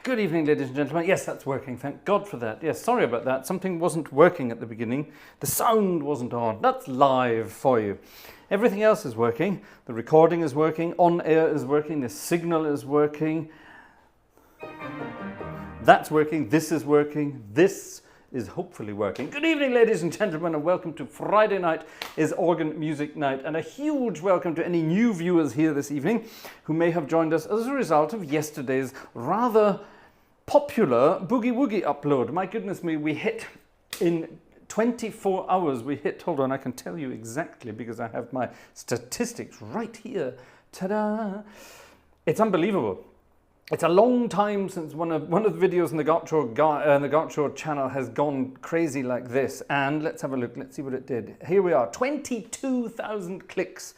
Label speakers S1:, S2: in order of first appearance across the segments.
S1: Good evening, ladies and gentlemen. Yes, that's working. Thank God for that. Yes, sorry about that. Something wasn't working at the beginning. The sound wasn't on. That's live for you. Everything else is working. The recording is working. On air is working. The signal is working. That's working. This is working. This is hopefully working. Good evening, ladies and gentlemen, and welcome to Friday night is Organ Music Night, and a huge welcome to any new viewers here this evening who may have joined us as a result of yesterday's rather popular Boogie Woogie upload. My goodness me, we hit in 24 hours, hold on, I can tell you exactly because I have my statistics right here. Ta-da! It's unbelievable. It's a long time since one of the videos in the Gartshore channel has gone crazy like this. And let's have a look. Let's see what it did. Here we are. 22,000 clicks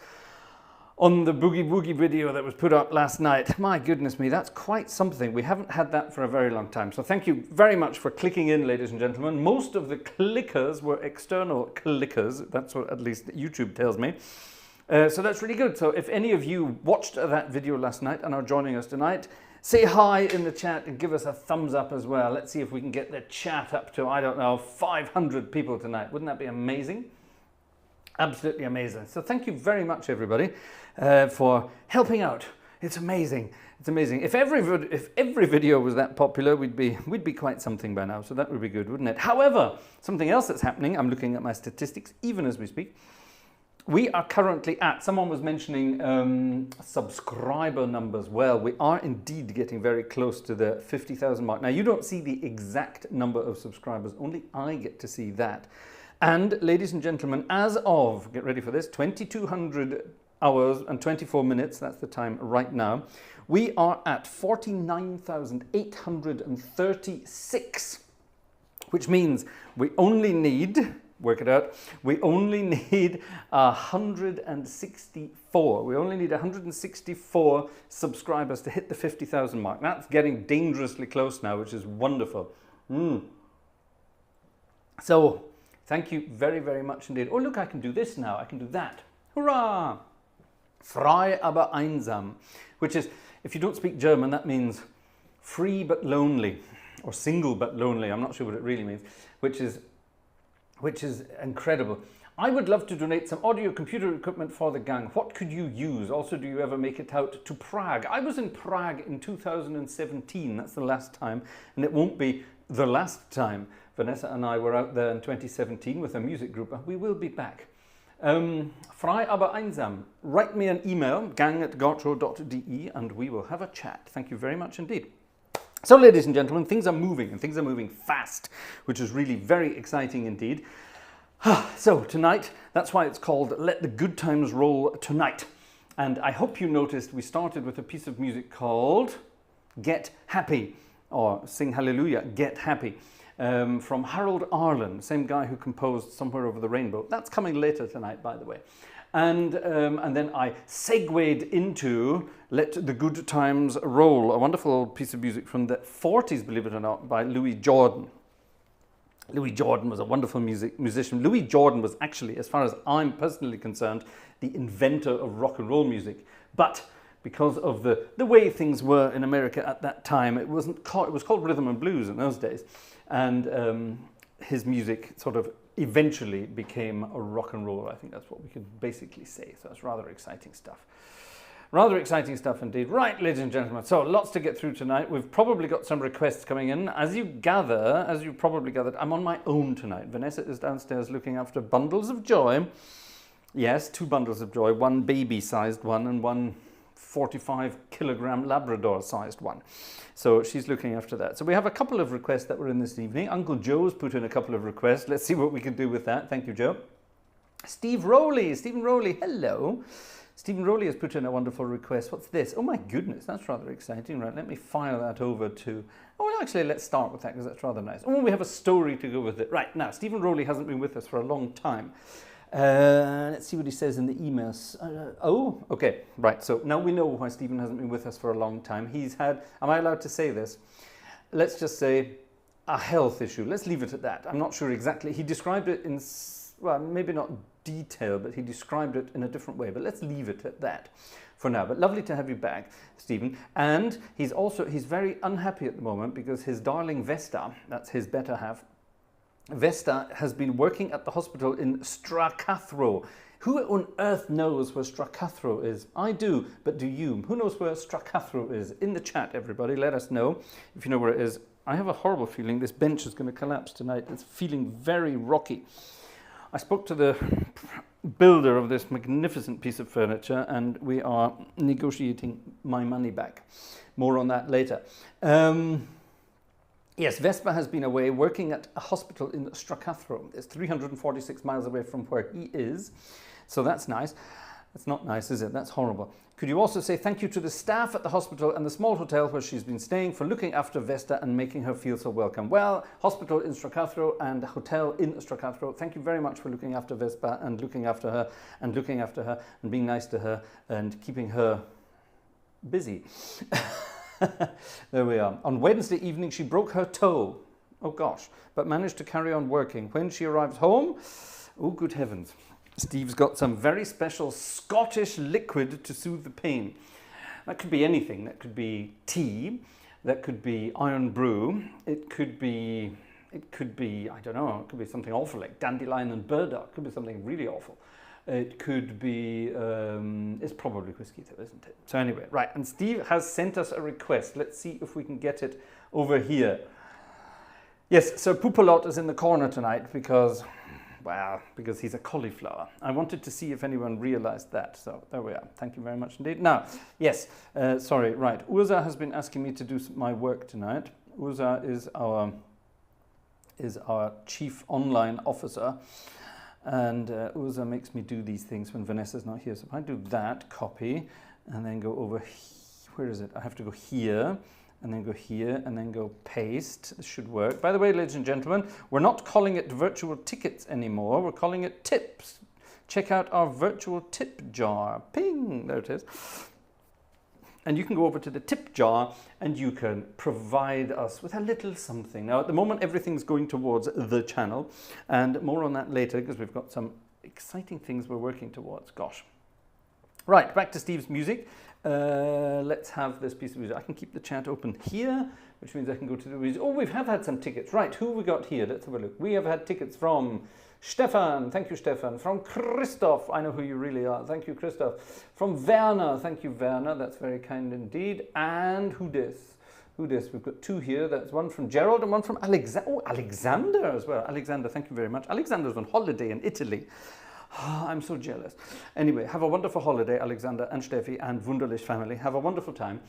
S1: on the Boogie Woogie video that was put up last night. My goodness me, that's quite something. We haven't had that for a very long time. So thank you very much for clicking in, ladies and gentlemen. Most of the clickers were external clickers. That's what at least YouTube tells me. So that's really good. So if any of you watched that video last night and are joining us tonight, say hi in the chat and give us a thumbs up as well. Let's see if we can get the chat up to, I don't know, 500 people tonight. Wouldn't that be amazing? Absolutely amazing. So thank you very much, everybody, for helping out. It's amazing. It's amazing. If every video was that popular, we'd be quite something by now. So that would be good, wouldn't it? However, something else that's happening, I'm looking at my statistics even as we speak. We are currently at, someone was mentioning subscriber numbers. Well, we are indeed getting very close to the 50,000 mark. Now, you don't see the exact number of subscribers, only I get to see that. And ladies and gentlemen, as of, get ready for this, 2200 hours and 24 minutes, that's the time right now, we are at 49,836, which means we only need, work it out, we only need 164. We only need 164 subscribers to hit the 50,000 mark. That's getting dangerously close now, which is wonderful. So, thank you very, very much indeed. Oh, look, I can do this now. I can do that. Hurrah! Frei aber einsam, which is, if you don't speak German, that means free but lonely, or single but lonely. I'm not sure what it really means, which is incredible. I would love to donate some audio computer equipment for the gang. What could you use? Also, do you ever make it out to Prague? I was in Prague in 2017. That's the last time, and it won't be the last time. Vanessa and I were out there in 2017 with a music group, and we will be back. Frei aber einsam. Write me an email, gang@gartshore.de, and we will have a chat. Thank you very much indeed. So, ladies and gentlemen, things are moving, and things are moving fast, which is really very exciting indeed. So, tonight, that's why it's called Let the Good Times Roll Tonight. And I hope you noticed we started with a piece of music called Get Happy, or Sing Hallelujah, Get Happy, from Harold Arlen, same guy who composed Somewhere Over the Rainbow. That's coming later tonight, by the way. And then I segued into Let the Good Times Roll, a wonderful piece of music from the 40s, believe it or not, by Louis Jordan. Louis Jordan was a wonderful musician. Louis Jordan was actually, as far as I'm personally concerned, the inventor of rock and roll music. But because of the way things were in America at that time, it was called rhythm and blues in those days. And his music sort of eventually became a rock and roll. I think that's what we could basically say. So it's rather exciting stuff. Rather exciting stuff indeed. Right, ladies and gentlemen, so lots to get through tonight. We've probably got some requests coming in. As you probably gathered, I'm on my own tonight. Vanessa is downstairs looking after bundles of joy. Yes, 2 bundles of joy, one baby-sized one and one 45-kilogram Labrador-sized one. So she's looking after that. So we have a couple of requests that were in this evening. Uncle Joe's put in a couple of requests. Let's see what we can do with that. Thank you, Joe. Stephen Rowley, hello. Stephen Rowley has put in a wonderful request. What's this? Oh my goodness, that's rather exciting. Right, let me fire that over to... Oh, well, actually, let's start with that because that's rather nice. Oh, we have a story to go with it. Right, now, Stephen Rowley hasn't been with us for a long time. Let's see what he says in the emails. Oh, okay, right. So now we know why Stephen hasn't been with us for a long time. He's had, am I allowed to say this? Let's just say a health issue. Let's leave it at that. I'm not sure exactly. He described it in, well, maybe not detail, but he described it in a different way. But let's leave it at that. for now. But lovely to have you back, Stephen. And he's very unhappy at the moment because his darling Vesta, that's his better half, Vesta has been working at the hospital in Stracathro. Who on earth knows where Stracathro is? I do, but do you? Who knows where Stracathro is? In the chat, everybody, let us know if you know where it is. I have a horrible feeling this bench is going to collapse tonight. It's feeling very rocky. I spoke to the builder of this magnificent piece of furniture and we are negotiating my money back. More on that later. Yes, Vespa has been away working at a hospital in Stracathro. It's 346 miles away from where he is. So that's nice. That's not nice, is it? That's horrible. Could you also say thank you to the staff at the hospital and the small hotel where she's been staying for looking after Vesta and making her feel so welcome? Well, hospital in Stracathro and hotel in Stracathro, thank you very much for looking after Vespa and looking after her and being nice to her and keeping her busy. There we are. On Wednesday evening, she broke her toe. Oh gosh, but managed to carry on working. When she arrived home, oh good heavens, Steve's got some very special Scottish liquid to soothe the pain. That could be anything. That could be tea. That could be iron brew. It could be, I don't know, it could be something awful like dandelion and burdock. It could be something really awful. It could be, it's probably whiskey though, isn't it? So anyway, right, and Steve has sent us a request. Let's see if we can get it over here. Yes, so Poupalot is in the corner tonight because he's a cauliflower. I wanted to see if anyone realized that. So there we are. Thank you very much indeed. Now, yes, sorry, right. Urza has been asking me to do my work tonight. Urza is our chief online officer. And Urza makes me do these things when Vanessa's not here. So if I do that, copy, and then go over, where is it? I have to go here, and then go here, and then go paste. This should work. By the way, ladies and gentlemen, we're not calling it virtual tickets anymore. We're calling it tips. Check out our virtual tip jar. Ping, there it is. And you can go over to the tip jar and you can provide us with a little something. Now, at the moment, everything's going towards the channel, and more on that later because we've got some exciting things we're working towards. Gosh. Right, back to Steve's music. Let's have this piece of music. I can keep the chat open here, which means I can go to the music. Oh, we have had some tickets. Right, who have we got here? Let's have a look. We have had tickets from Stefan, thank you Stefan. From Christoph, I know who you really are, thank you Christoph. From Werner, thank you Werner, that's very kind indeed. And who this? We've got two here, that's one from Gerald and one from Alexander. Oh, Alexander as well. Alexander, thank you very much. Alexander's on holiday in Italy. Oh, I'm so jealous. Anyway, have a wonderful holiday, Alexander and Steffi and Wunderlich family. Have a wonderful time.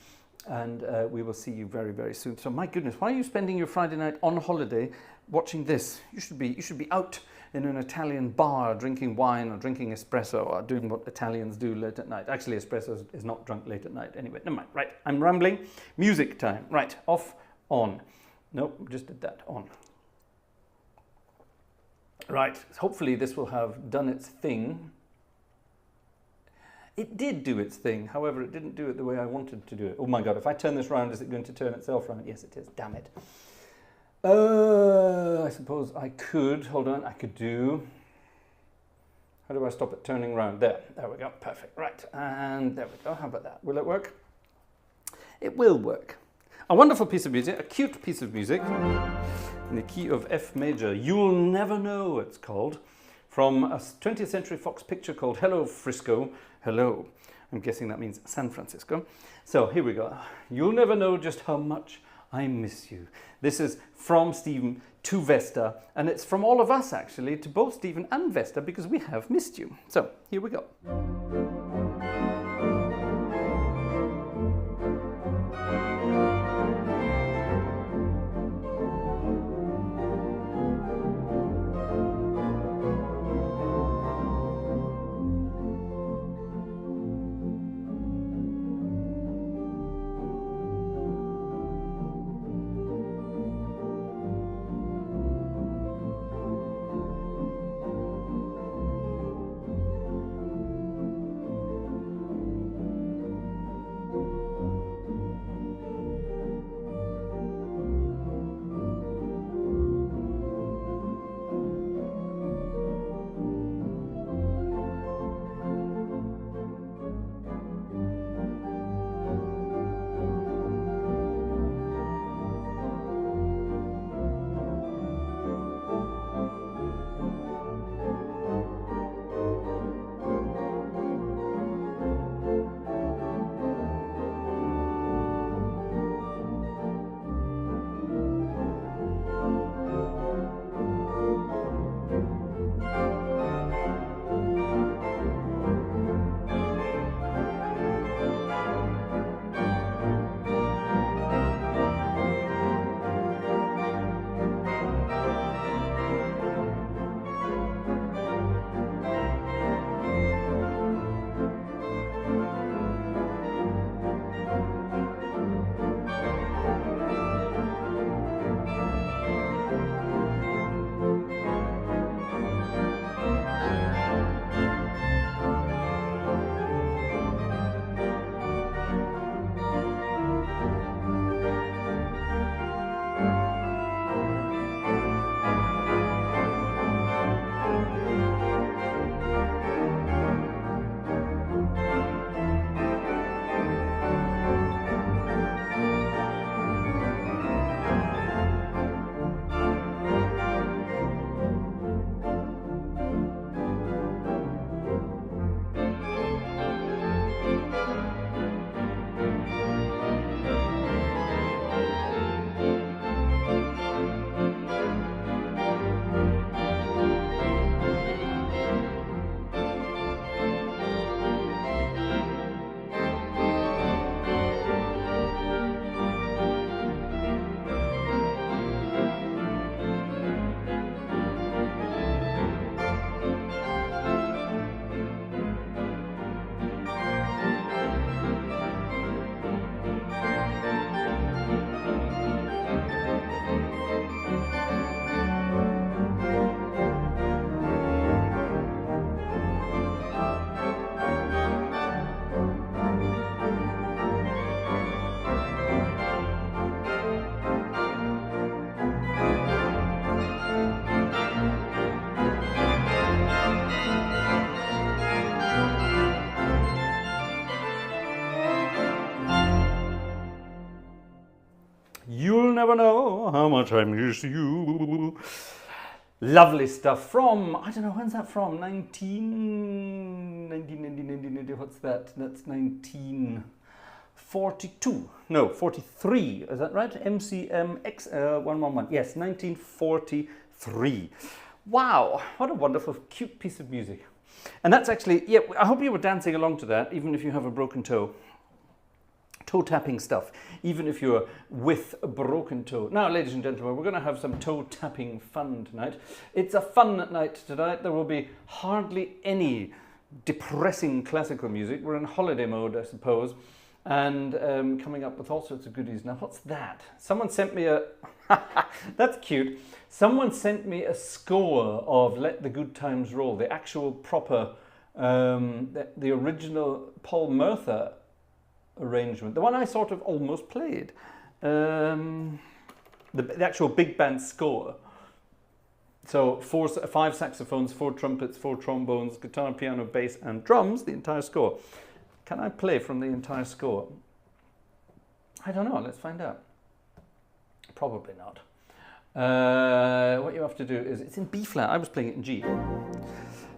S1: And we will see you very, very soon. So my goodness, why are you spending your Friday night on holiday watching this? You should be out in an Italian bar drinking wine or drinking espresso or doing what Italians do late at night. Actually, espresso is not drunk late at night. Anyway, never mind. Right, I'm rambling. Music time. Right, off, on. Nope, just did that. On. Right, hopefully this will have done its thing. It did do its thing, however, it didn't do it the way I wanted to do it. Oh my God, if I turn this round, is it going to turn itself round? Yes, it is, damn it. I suppose I could, hold on, I could do, how do I stop it turning round? There we go, perfect, right, and there we go, how about that? Will it work? It will work. A wonderful piece of music, a cute piece of music, in the key of F major, You'll Never Know it's called, from a 20th Century Fox picture called Hello Frisco, Hello. I'm guessing that means San Francisco. So here we go. You'll never know just how much I miss you. This is from Stephen to Vesta, and it's from all of us actually, to both Stephen and Vesta, because we have missed you. So here we go. much I miss you. Lovely stuff from, I don't know, when's that from? 19, what's that? That's 1942. No, 43. Is that right? MCMX 111. Yes, 1943. Wow, what a wonderful, cute piece of music. And that's actually, yeah, I hope you were dancing along to that, even if you have a broken toe. Toe tapping stuff, even if you're with a broken toe. Now, ladies and gentlemen, we're going to have some toe tapping fun tonight. It's a fun night tonight. There will be hardly any depressing classical music. We're in holiday mode, I suppose, and coming up with all sorts of goodies. Now, what's that? Someone sent me a... That's cute. Someone sent me a score of Let the Good Times Roll, the actual proper, the original Paul Murtha arrangement, the one I sort of almost played, the actual big band score. So 5 saxophones, 4 trumpets, 4 trombones, guitar, piano, bass and drums, the entire score. Can I play from the entire score? I don't know, let's find out. Probably not. What you have to do is, it's in B flat, I was playing it in G.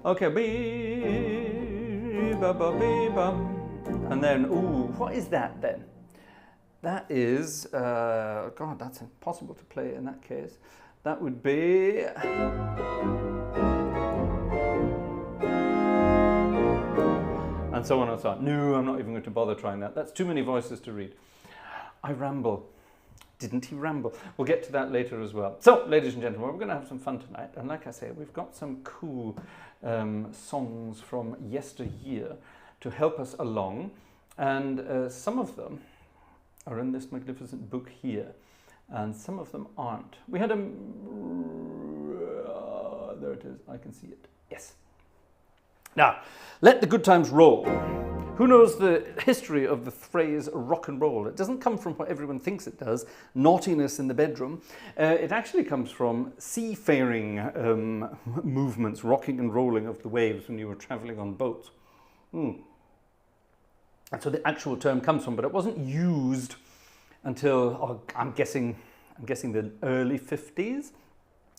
S1: Okay, B, ba, ba, B, ba. And then, ooh, what is that then? That is, God, that's impossible to play in that case. That would be... And so on and so on. No, I'm not even going to bother trying that. That's too many voices to read. I ramble. Didn't he ramble? We'll get to that later as well. So, ladies and gentlemen, we're going to have some fun tonight. And like I say, we've got some cool songs from yesteryear to help us along, and some of them are in this magnificent book here, and some of them aren't. We had a... there it is, I can see it. Yes. Now, let the good times roll. Who knows the history of the phrase rock and roll? It doesn't come from what everyone thinks it does, naughtiness in the bedroom. It actually comes from seafaring movements, rocking and rolling of the waves when you were traveling on boats. That's where the actual term comes from, but it wasn't used until, I'm guessing the early 50s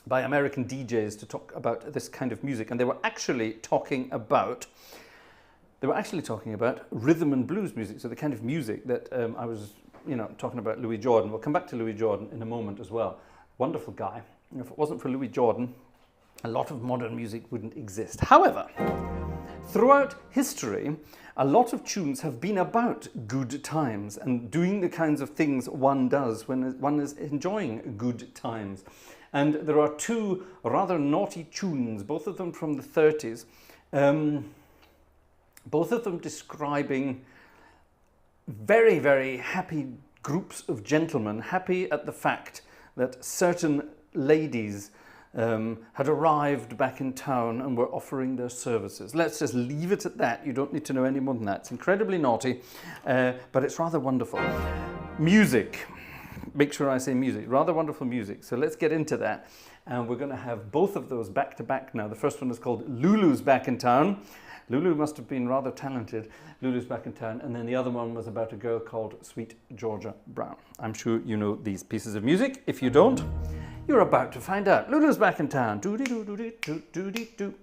S1: by American DJs to talk about this kind of music. And they were actually talking about rhythm and blues music. So the kind of music that I was, talking about Louis Jordan. We'll come back to Louis Jordan in a moment as well. Wonderful guy. If it wasn't for Louis Jordan, a lot of modern music wouldn't exist. However, throughout history, a lot of tunes have been about good times and doing the kinds of things one does when one is enjoying good times. And there are 2 rather naughty tunes, both of them from the 30s, both of them describing very, very happy groups of gentlemen, happy at the fact that certain ladies had arrived back in town and were offering their services. Let's just leave it at that. You don't need to know any more than that. It's incredibly naughty, but it's rather wonderful. Music. Make sure I say music. Rather wonderful music. So let's get into that. And we're going to have both of those back to back now. The first one is called Lulu's Back in Town. Lulu must have been rather talented. Lulu's Back in Town. And then the other one was about a girl called Sweet Georgia Brown. I'm sure you know these pieces of music. If you don't, you're about to find out. Lulu's Back in Town. Doody-doo-doody-doo-doody-doo.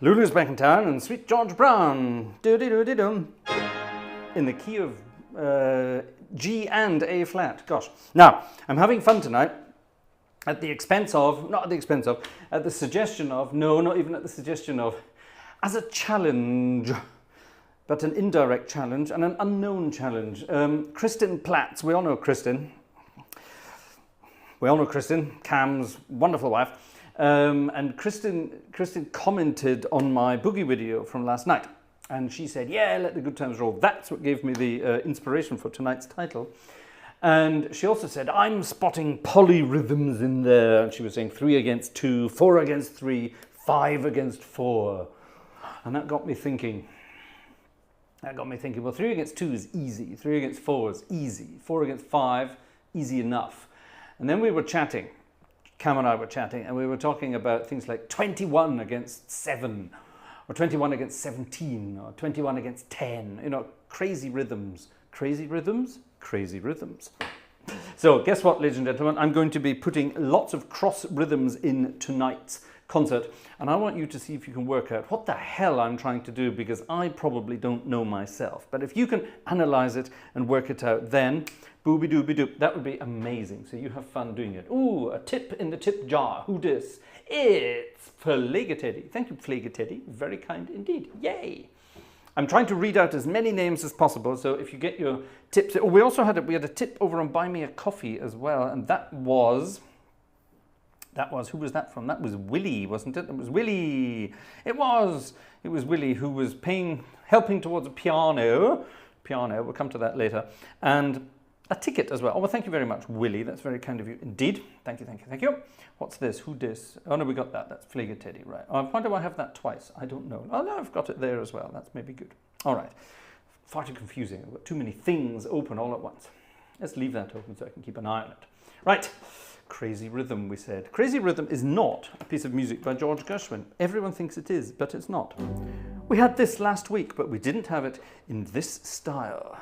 S1: Lulu's back in town and Sweet George Brown. Do-de-do-de-dum. In the key of G and A flat. Gosh. Now, I'm having fun tonight at the expense of, not at the expense of, at the suggestion of, no, not even at the suggestion of, as a challenge, but an indirect challenge and an unknown challenge. Kristen Platts, we all know Kristen. We all know Kristen, Cam's wonderful wife. And Kristen commented on my boogie video from last night. And she said, yeah, let the good times roll. That's what gave me the inspiration for tonight's title. And she also said, I'm spotting polyrhythms in there. And she was saying 3 against 2, 4 against 3, 5 against 4. And that got me thinking. Well, 3 against 2 is easy. 3 against 4 is easy. 4 against 5, easy enough. And then we were chatting. Cam and I were chatting, and we were talking about things like 21 against 7, or 21 against 17, or 21 against 10. You know, crazy rhythms. Crazy rhythms? Crazy rhythms. So guess what, ladies and gentlemen? I'm going to be putting lots of cross rhythms in tonight's concert, and I want you to see if you can work out what the hell I'm trying to do, because I probably don't know myself. But if you can analyze it and work it out, then booby-dooby-doop, that would be amazing. So you have fun doing it. Ooh, a tip in the tip jar. Who dis? It's Flagateddy. Thank you, Flagateddy. Very kind indeed. Yay! I'm trying to read out as many names as possible, so if you get your tips... Oh, we also had a tip over on Buy Me a Coffee as well, and that was, who was that from? That was Willie, wasn't it? It was Willie. It was Willie who was helping towards a piano, we'll come to that later, and a ticket as well. Oh, well, thank you very much, Willie. That's very kind of you indeed. Thank you. What's this? Who dis? Oh, no, we got that. That's Flagateddy, right. Oh, why do I have that twice? I don't know. Oh, no, I've got it there as well. That's maybe good. All right. Far too confusing. I've got too many things open all at once. Let's leave that open so I can keep an eye on it. Right. Crazy Rhythm, we said. Crazy Rhythm is not a piece of music by George Gershwin. Everyone thinks it is, but it's not. We had this last week, but we didn't have it in this style.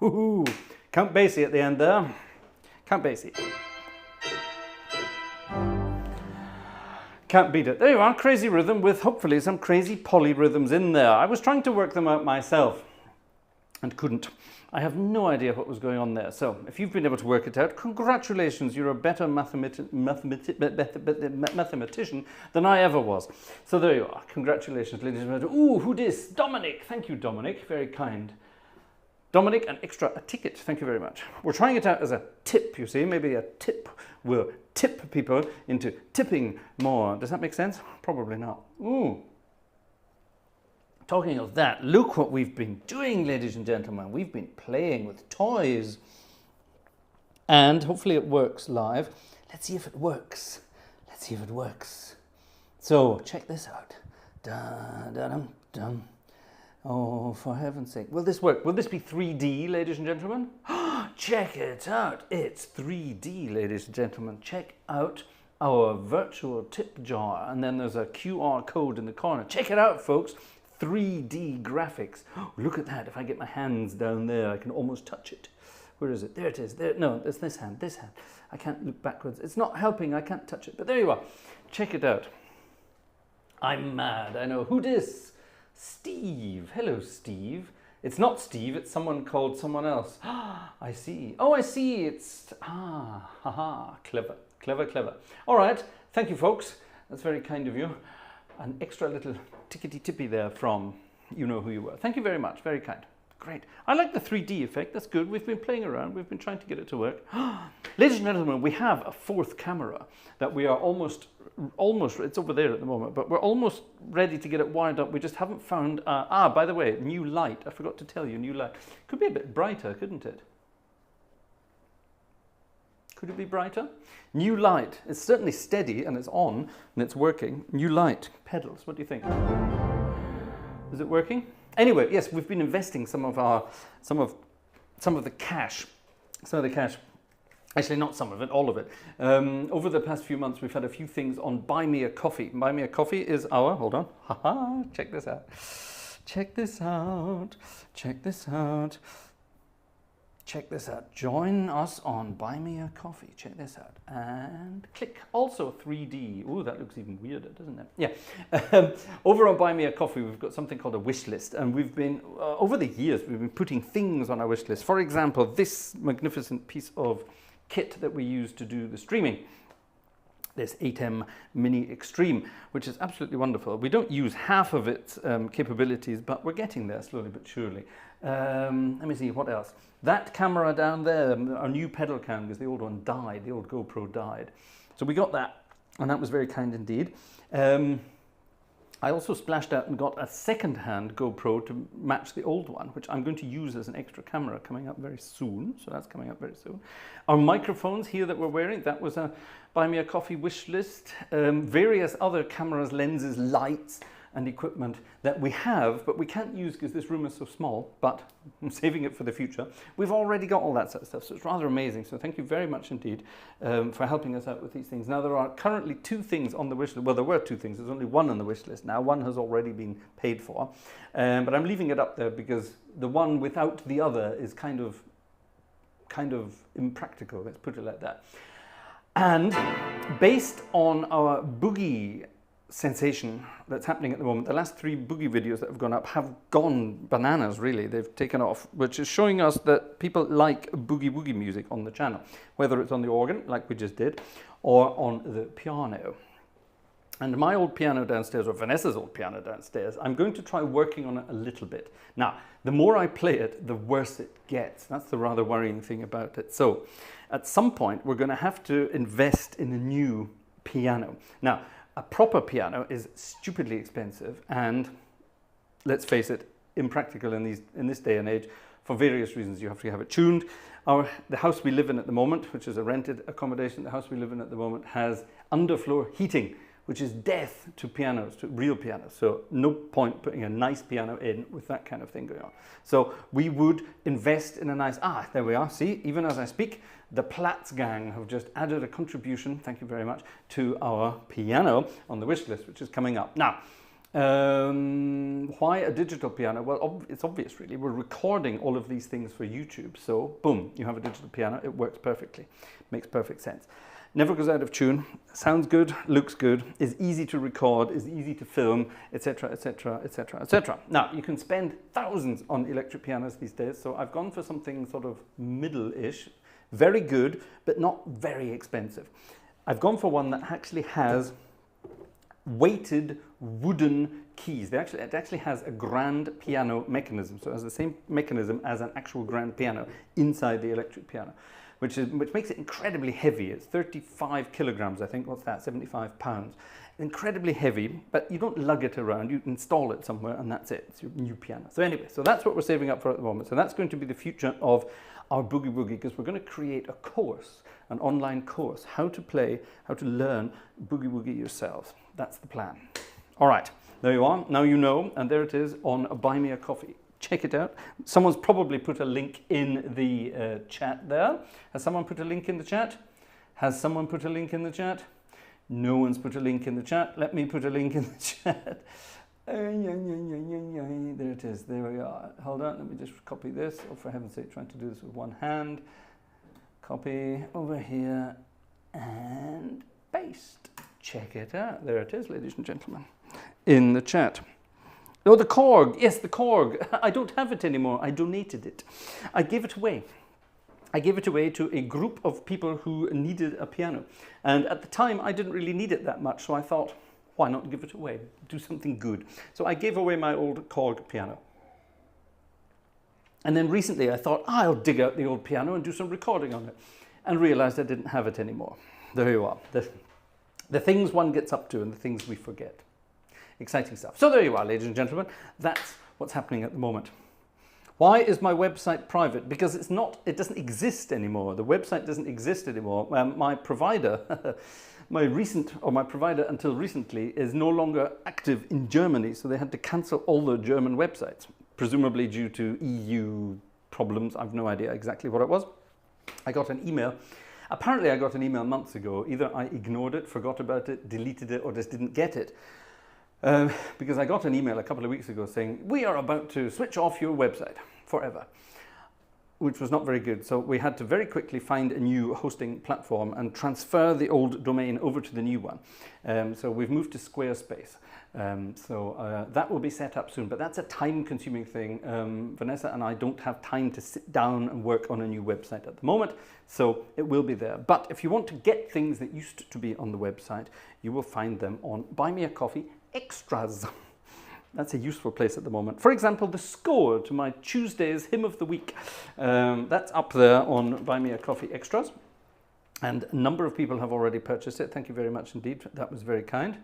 S1: Woohoo! Count Basie at the end there. Count Basie. Can't beat it. There you are, crazy rhythm with hopefully some crazy polyrhythms in there. I was trying to work them out myself and couldn't. I have no idea what was going on there. So if you've been able to work it out, congratulations, you're a better mathematician than I ever was. So there you are. Congratulations, ladies and gentlemen. Ooh, who dis? Dominic. Thank you, Dominic. Very kind. Dominic, an extra a ticket. Thank you very much. We're trying it out as a tip, you see. Maybe a tip will tip people into tipping more. Does that make sense? Probably not. Ooh. Talking of that, look what we've been doing, ladies and gentlemen. We've been playing with toys. And hopefully it works live. Let's see if it works. Let's see if it works. So, check this out. Dun, dun, dun, dun. Oh, for heaven's sake. Will this work? Will this be 3D, ladies and gentlemen? Check it out. It's 3D, ladies and gentlemen. Check out our virtual tip jar. And then there's a QR code in the corner. Check it out, folks. 3D graphics. Look at that. If I get my hands down there, I can almost touch it. Where is it? There it is. There. No, it's this hand. This hand. I can't look backwards. It's not helping. I can't touch it. But there you are. Check it out. I'm mad. I know. Who dis? Steve. Hello, Steve. It's not Steve, it's someone called someone else. I see. Oh, I see. It's, haha, clever, clever, clever. All right. Thank you, folks. That's very kind of you. An extra little tickety-tippy there from you know who you were. Thank you very much. Very kind. Great. I like the 3D effect. That's good. We've been playing around. We've been trying to get it to work. Ladies and gentlemen, we have a fourth camera that we are almost, it's over there at the moment, but we're almost ready to get it wired up. We just haven't found, by the way, new light. I forgot to tell you, new light. Could be a bit brighter, couldn't it? Could it be brighter? New light. It's certainly steady and it's on and it's working. New light. Pedals. What do you think? Is it working? Anyway, yes, we've been investing some of the cash. Actually, not some of it, all of it. Over the past few months, we've had a few things on Buy Me a Coffee. Buy Me a Coffee is our, hold on, haha, check this out. Check this out. Check this out. Check this out. Join us on Buy Me a Coffee. Check this out. And click. Also 3D. Ooh, that looks even weirder, doesn't it? Yeah. Over on Buy Me a Coffee, we've got something called a wish list. And we've been, over the years, we've been putting things on our wish list. For example, this magnificent piece of kit that we use to do the streaming. This 8M Mini Extreme, which is absolutely wonderful. We don't use half of its capabilities, but we're getting there slowly but surely. Let me see, what else? That camera down there, our new pedal cam, because the old one died, the old GoPro died. So we got that, and that was very kind indeed. I also splashed out and got a second-hand GoPro to match the old one, which I'm going to use as an extra camera coming up very soon. So that's coming up very soon. Our microphones here that we're wearing, that was a Buy Me a Coffee wish list. Various other cameras, lenses, lights, and equipment that we have, but we can't use because this room is so small, but I'm saving it for the future. We've already got all that sort of stuff, so it's rather amazing. So thank you very much indeed for helping us out with these things. Now, there are currently 2 things on the wish list. Well, there were 2 things. There's only 1 on the wish list now. 1 has already been paid for, but I'm leaving it up there because the one without the other is kind of impractical, let's put it like that. And based on our boogie sensation that's happening at the moment, the last 3 boogie videos that have gone up have gone bananas, really. They've taken off, which is showing us that people like boogie woogie music on the channel, whether it's on the organ, like we just did, or on the piano. And my old piano downstairs, or Vanessa's old piano downstairs, I'm going to try working on it a little bit. Now, the more I play it, the worse it gets. That's the rather worrying thing about it. So, at some point, we're going to have to invest in a new piano. Now, a proper piano is stupidly expensive and, let's face it, impractical in this day and age. For various reasons, you have to have it tuned. The house we live in at the moment, which is a rented accommodation, the house we live in at the moment has underfloor heating, which is death to pianos, to real pianos. So no point putting a nice piano in with that kind of thing going on. So we would invest in a nice, there we are, see, even as I speak, the Platts gang have just added a contribution, thank you very much, to our piano on the wish list, which is coming up. Now, Why a digital piano? Well, it's obvious really. We're recording all of these things for YouTube. So boom, you have a digital piano. It works perfectly. Makes perfect sense. Never goes out of tune, sounds good, looks good, is easy to record, is easy to film, etc, etc, etc, etc. Now, you can spend thousands on electric pianos these days, so I've gone for something sort of middle-ish, very good, but not very expensive. I've gone for one that actually has weighted wooden keys. It actually has a grand piano mechanism, so it has the same mechanism as an actual grand piano inside the electric piano. Which makes it incredibly heavy. It's 35 kilograms, I think. What's that? 75 pounds. Incredibly heavy, but you don't lug it around. You install it somewhere, and that's it. It's your new piano. So anyway, so that's what we're saving up for at the moment. So that's going to be the future of our Boogie Woogie, because we're going to create a course, an online course, how to play, how to learn Boogie Woogie yourselves. That's the plan. All right, there you are. Now you know, and there it is on Buy Me a Coffee. Check it out. Someone's probably put a link in the chat there. Has someone put a link in the chat? Has someone put a link in the chat? No one's put a link in the chat. Let me put a link in the chat. There it is. There we are. Hold on. Let me just copy this. Oh, for heaven's sake, trying to do this with one hand. Copy over here and paste. Check it out. There it is, ladies and gentlemen, in the chat. Oh, the Korg. Yes, the Korg. I don't have it anymore. I donated it. I gave it away. I gave it away to a group of people who needed a piano. And at the time, I didn't really need it that much. So I thought, why not give it away? Do something good. So I gave away my old Korg piano. And then recently I thought, I'll dig out the old piano and do some recording on it. And realized I didn't have it anymore. There you are. The things one gets up to and the things we forget. Exciting stuff. So there you are, ladies and gentlemen. That's what's happening at the moment. Why is my website private? Because it doesn't exist anymore. The website doesn't exist anymore. My provider, my provider until recently is no longer active in Germany. So they had to cancel all their German websites, presumably due to EU problems. I've no idea exactly what it was. I got an email. Apparently I got an email months ago. Either I ignored it, forgot about it, deleted it, or just didn't get it. Because I got an email a couple of weeks ago saying, we are about to switch off your website forever, which was not very good. So we had to very quickly find a new hosting platform and transfer the old domain over to the new one. So we've moved to Squarespace. That will be set up soon, but that's a time-consuming thing. Vanessa and I don't have time to sit down and work on a new website at the moment, so it will be there. But if you want to get things that used to be on the website, you will find them on Buy Me a Coffee Extras. That's a useful place at the moment. For example, the score to my Tuesday's Hymn of the Week. That's up there on Buy Me a Coffee Extras. And a number of people have already purchased it. Thank you very much indeed. That was very kind.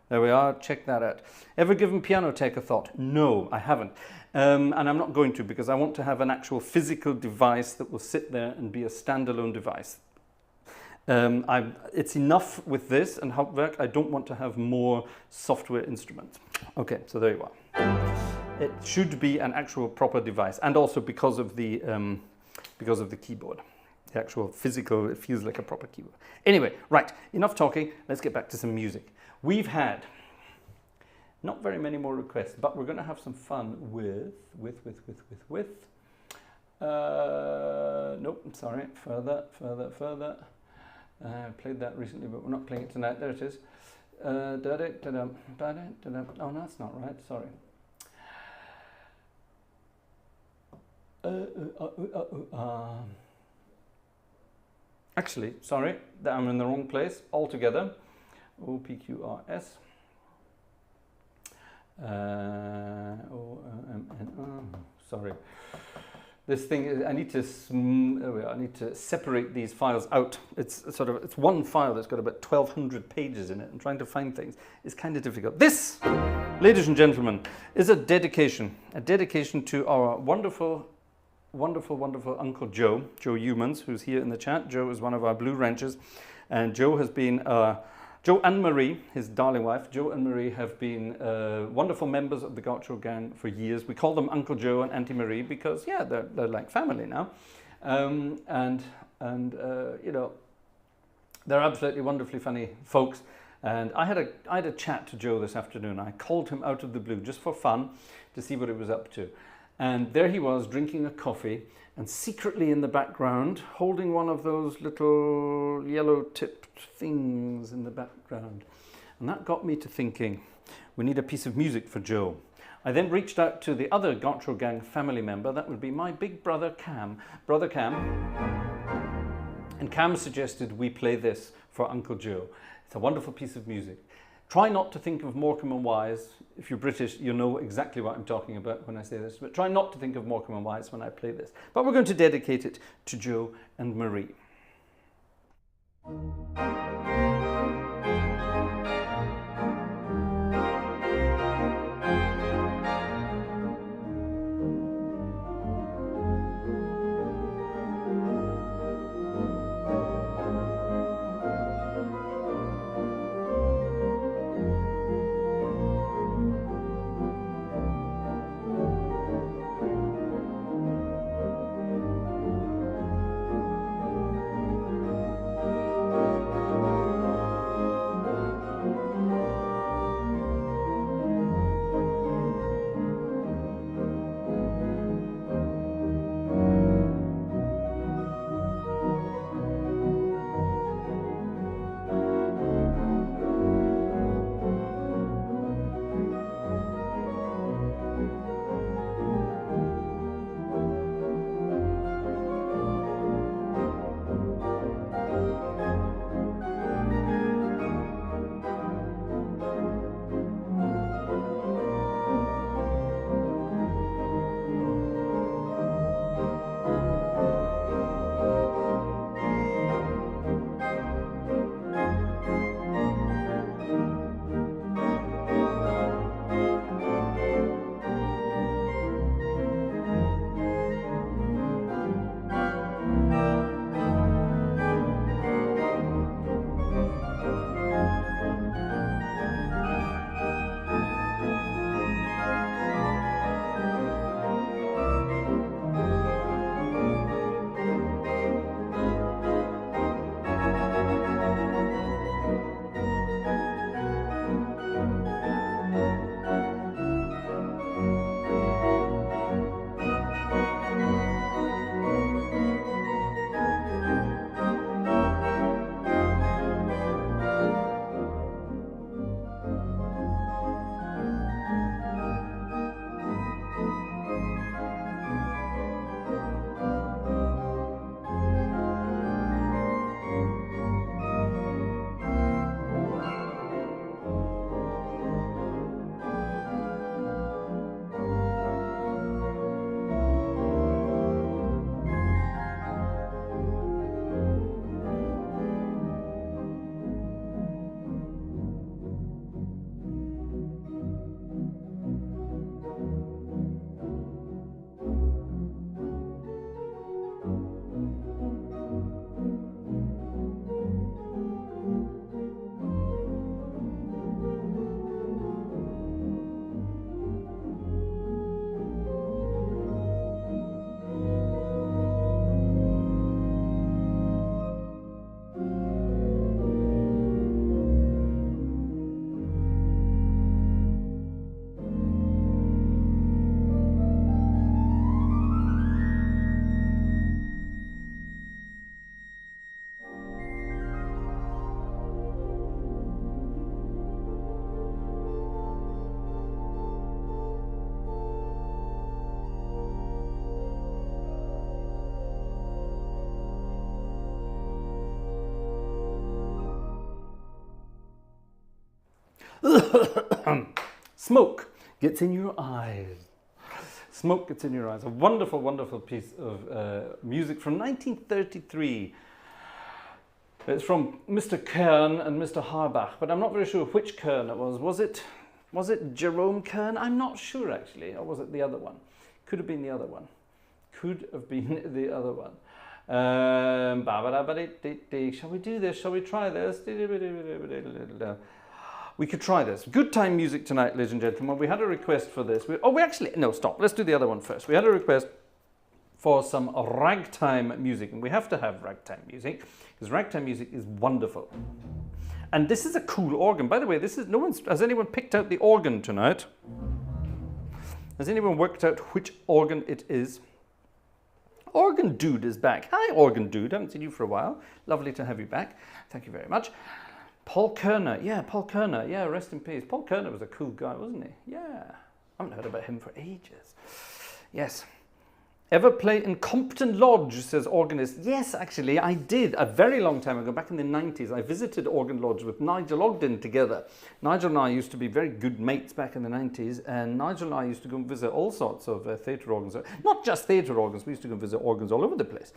S1: There we are. Check that out. Ever given piano tech a thought? No, I haven't. And I'm not going to, because I want to have an actual physical device that will sit there and be a standalone device. It's enough with this and Hauptwerk. I don't want to have more software instruments. Okay, so there you are. It should be an actual proper device, and also because of the keyboard, the actual physical. It feels like a proper keyboard. Anyway, right. Enough talking. Let's get back to some music. We've had not very many more requests, but we're going to have some fun with. Nope. Sorry. Further. I played that recently, but we're not playing it tonight. There it is. Oh, no, that's not right. Sorry. Actually, sorry, that I'm in the wrong place altogether. OPQRS. Sorry. This thing is, I need to separate these files out. It's one file that's got about 1,200 pages in it, and trying to find things is kind of difficult. This, ladies and gentlemen, is a dedication to our wonderful Uncle Joe Humans, who's here in the chat. Joe is one of our Blue Ranchers, and Joe has been Joe and Marie, his darling wife, Joe and Marie have been wonderful members of the Gartshore Gang for years. We call them Uncle Joe and Auntie Marie because, yeah, they're like family now. You know, they're absolutely wonderfully funny folks. And I had a chat to Joe this afternoon. I called him out of the blue just for fun to see what he was up to. And there he was drinking a coffee and secretly in the background holding one of those little yellow tipped things in the background. And that got me to thinking, we need a piece of music for Joe. I then reached out to the other Gartshore Gang family member. That would be my big brother Cam. Brother Cam. And Cam suggested we play this for Uncle Joe. It's a wonderful piece of music. Try not to think of Morecambe and Wise. If you're British, you'll know exactly what I'm talking about when I say this. But try not to think of Morecambe and Wise when I play this. But we're going to dedicate it to Joe and Marie. Smoke gets in your eyes. Smoke gets in your eyes. A wonderful, wonderful piece of music from 1933. It's from Mr. Kern and Mr. Harbach, but I'm not very sure which Kern it was. Was it Jerome Kern? I'm not sure actually. Or was it the other one? Could have been the other one. Could have been the other one. Shall we do this? Shall we try this? We could try this. Good time music tonight, ladies and gentlemen. We had a request for this. No, stop. Let's do the other one first. We had a request for some ragtime music, and we have to have ragtime music because ragtime music is wonderful. And this is a cool organ. By the way, this is has anyone picked out the organ tonight? Has anyone worked out which organ it is? Organ Dude is back. Hi, Organ Dude. Haven't seen you for a while. Lovely to have you back. Thank you very much. Paul Kerner. Yeah, Paul Kerner. Yeah, rest in peace. Paul Kerner was a cool guy, wasn't he? Yeah. I haven't heard about him for ages. Yes. Ever play in Compton Lodge, says organist. Yes, actually, I did a very long time ago, back in the 90s. I visited Organ Lodge with Nigel Ogden together. Nigel and I used to be very good mates back in the 90s, and Nigel and I used to go and visit all sorts of theatre organs. Not just theatre organs, we used to go and visit organs all over the place.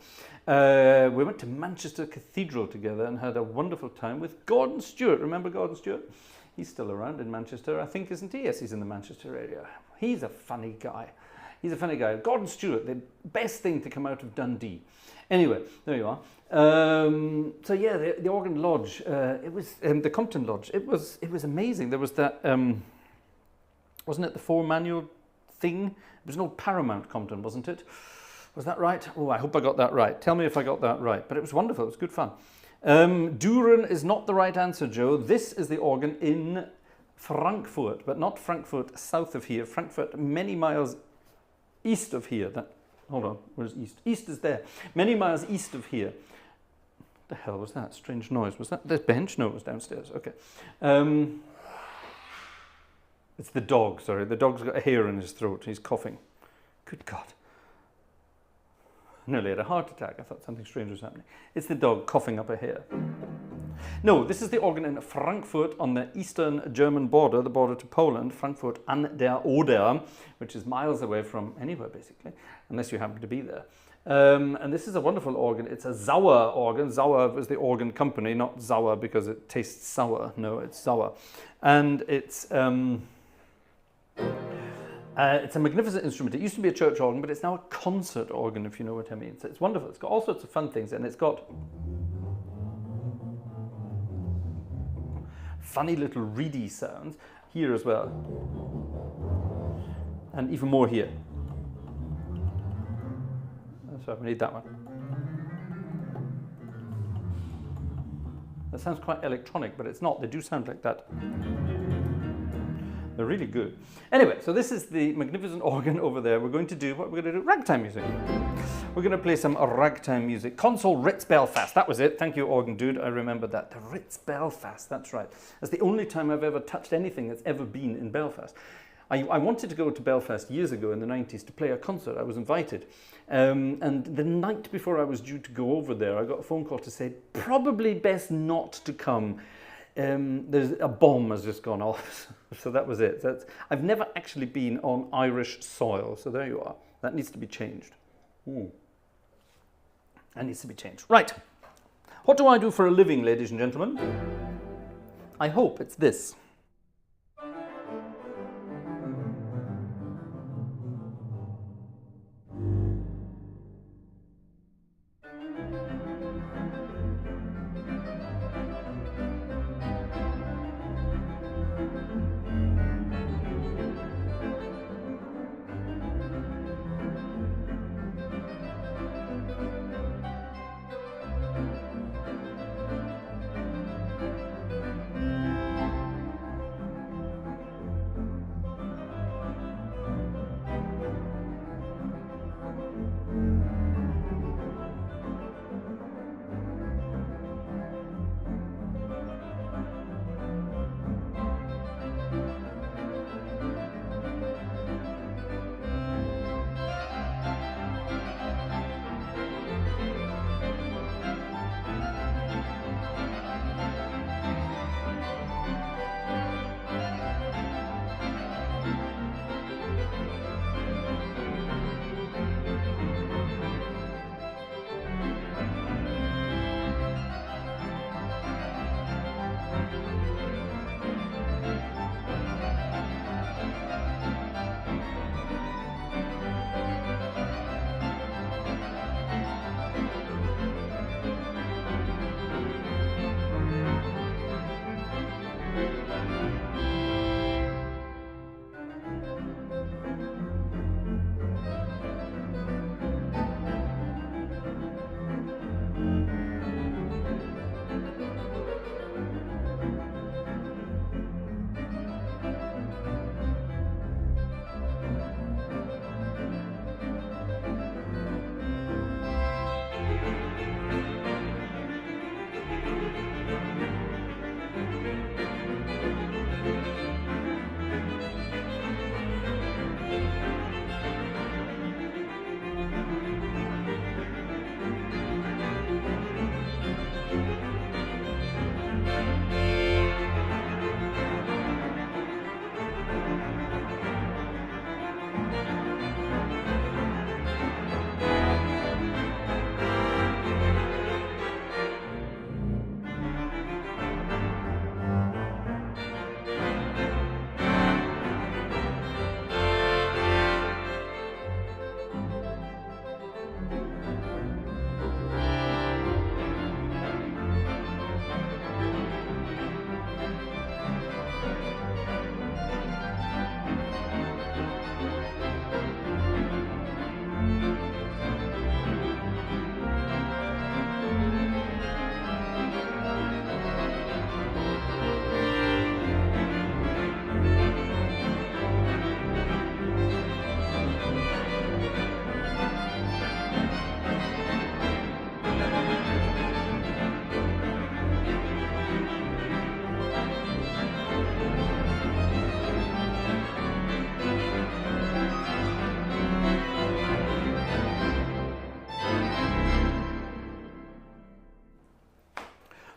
S1: We went to Manchester Cathedral together and had a wonderful time with Gordon Stewart. Remember Gordon Stewart? He's still around in Manchester, I think, isn't he? Yes, he's in the Manchester area. He's a funny guy. He's a funny guy. Gordon Stewart, the best thing to come out of Dundee. Anyway, there you are. So yeah, the Organ Lodge, it was the Compton Lodge. It was amazing. There was that, wasn't it the 4-manual thing? It was an old Paramount Compton, wasn't it? Was that right? Oh, I hope I got that right. Tell me if I got that right. But it was wonderful. It was good fun. Düren is not the right answer, Joe. This is the organ in Frankfurt, but not Frankfurt south of here. Frankfurt many miles east of here. Hold on, where's east? East is there. Many miles east of here. What the hell was that? Strange noise. Was that the bench? No, it was downstairs. Okay. It's the dog, sorry. The dog's got a hair in his throat. He's coughing. Good God. Nearly had a heart attack. I thought something strange was happening. It's the dog coughing up a hair. No, this is the organ in Frankfurt on the eastern German border, the border to Poland, Frankfurt an der Oder, which is miles away from anywhere, basically, unless you happen to be there. And this is a wonderful organ. It's a Sauer organ. Sauer was the organ company, not Sauer because it tastes sour. No, it's Sauer. And it's a magnificent instrument. It used to be a church organ, but it's now a concert organ, if you know what I mean. So it's wonderful. It's got all sorts of fun things, and it's got funny little reedy sounds here as well, and even more here. So we need that one. That sounds quite electronic, but it's not. They do sound like that. They're really good. Anyway, so this is the magnificent organ over there. We're going to do, what we're going to do? Ragtime music. We're going to play some ragtime music. Console Ritz Belfast. That was it. Thank you, Organ Dude. I remembered that. The Ritz Belfast. That's right. That's the only time I've ever touched anything that's ever been in Belfast. I wanted to go to Belfast years ago in the 90s to play a concert. I was invited. And the night before I was due to go over there, I got a phone call to say, probably best not to come. There's a bomb has just gone off. So that was it. I've never actually been on Irish soil. So there you are. That needs to be changed. That needs to be changed. Right. What do I do for a living, ladies and gentlemen? I hope it's this.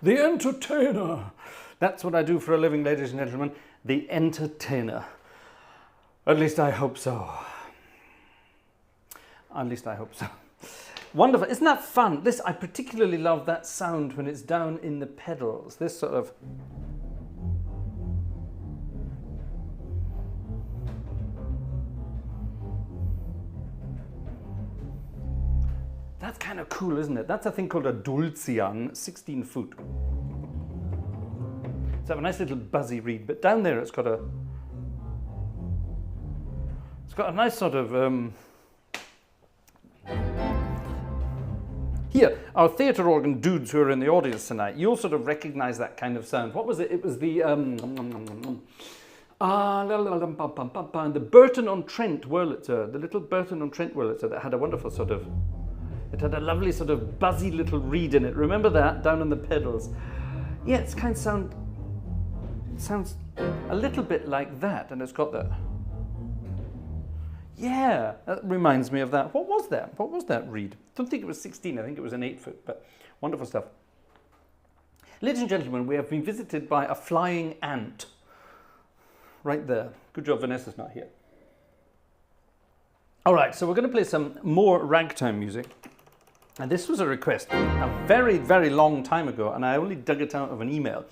S1: The entertainer. That's what I do for a living, ladies and gentlemen. The entertainer. At least I hope so. At least I hope so. Wonderful. Isn't that fun? This, I particularly love that sound when it's down in the pedals. This sort of... That's kind of cool, isn't it? That's a thing called a dulcian, 16 foot. It's a nice little buzzy reed, but down there it's got a nice sort of here, our theatre organ dudes who are in the audience tonight, you'll sort of recognize that kind of sound. What was it? It was the the Burton-on-Trent Wurlitzer, the little Burton-on-Trent Wurlitzer that had a wonderful sort of, it had a lovely sort of buzzy little reed in it. Remember that? Down on the pedals. Yeah, it's kind of sounds a little bit like that, and it's got that. Yeah, that reminds me of that. What was that? What was that reed? I don't think it was 16. I think it was an 8 foot, but wonderful stuff. Ladies and gentlemen, we have been visited by a flying ant. Right there. Good job, Vanessa's not here. All right, so we're going to play some more ragtime music. And this was a request a very, very long time ago, and I only dug it out of an email.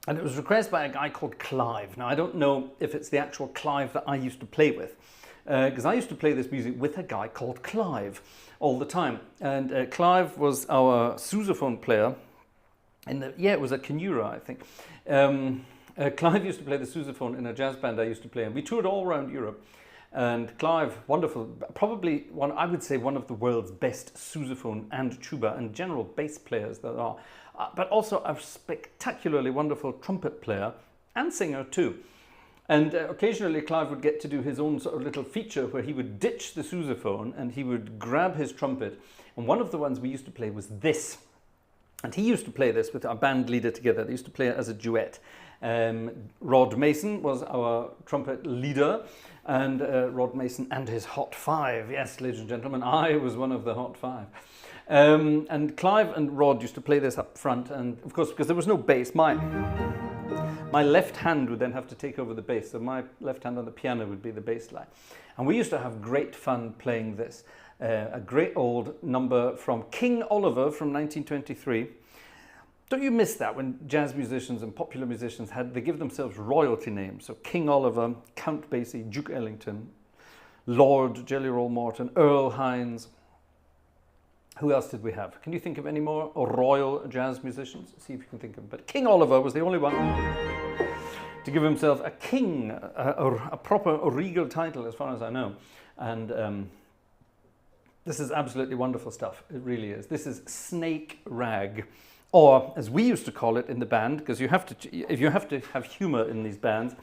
S1: And it was requested by a guy called Clive. Now, I don't know if it's the actual Clive that I used to play with, because I used to play this music with a guy called Clive all the time. And Clive was our sousaphone player. It was a Canura, I think. Clive used to play the sousaphone in a jazz band I used to play in. We toured all around Europe. And Clive, wonderful, probably I would say one of the world's best sousaphone and tuba and general bass players there are. But also a spectacularly wonderful trumpet player and singer too. And occasionally Clive would get to do his own sort of little feature where he would ditch the sousaphone and he would grab his trumpet. And one of the ones we used to play was this. And he used to play this with our band leader together. They used to play it as a duet. Rod Mason was our trumpet leader, and Rod Mason and his Hot Five. Yes, ladies and gentlemen, I was one of the Hot Five. And Clive and Rod used to play this up front, and of course, because there was no bass, my left hand would then have to take over the bass, so my left hand on the piano would be the bass line. And we used to have great fun playing this. A great old number from King Oliver from 1923. Don't you miss that when jazz musicians and popular musicians they give themselves royalty names? So King Oliver, Count Basie, Duke Ellington, Lord Jelly Roll Morton, Earl Hines. Who else did we have? Can you think of any more royal jazz musicians? See if you can think of them. But King Oliver was the only one to give himself a king, a proper regal title as far as I know. And this is absolutely wonderful stuff. It really is. This is snake rag. Or, as we used to call it in the band, because you have to have humor in these bands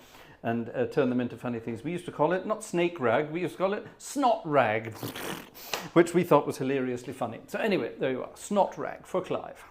S1: and turn them into funny things, we used to call it not snake rag, we used to call it snot rag, which we thought was hilariously funny. So anyway, there you are, snot rag for Clive.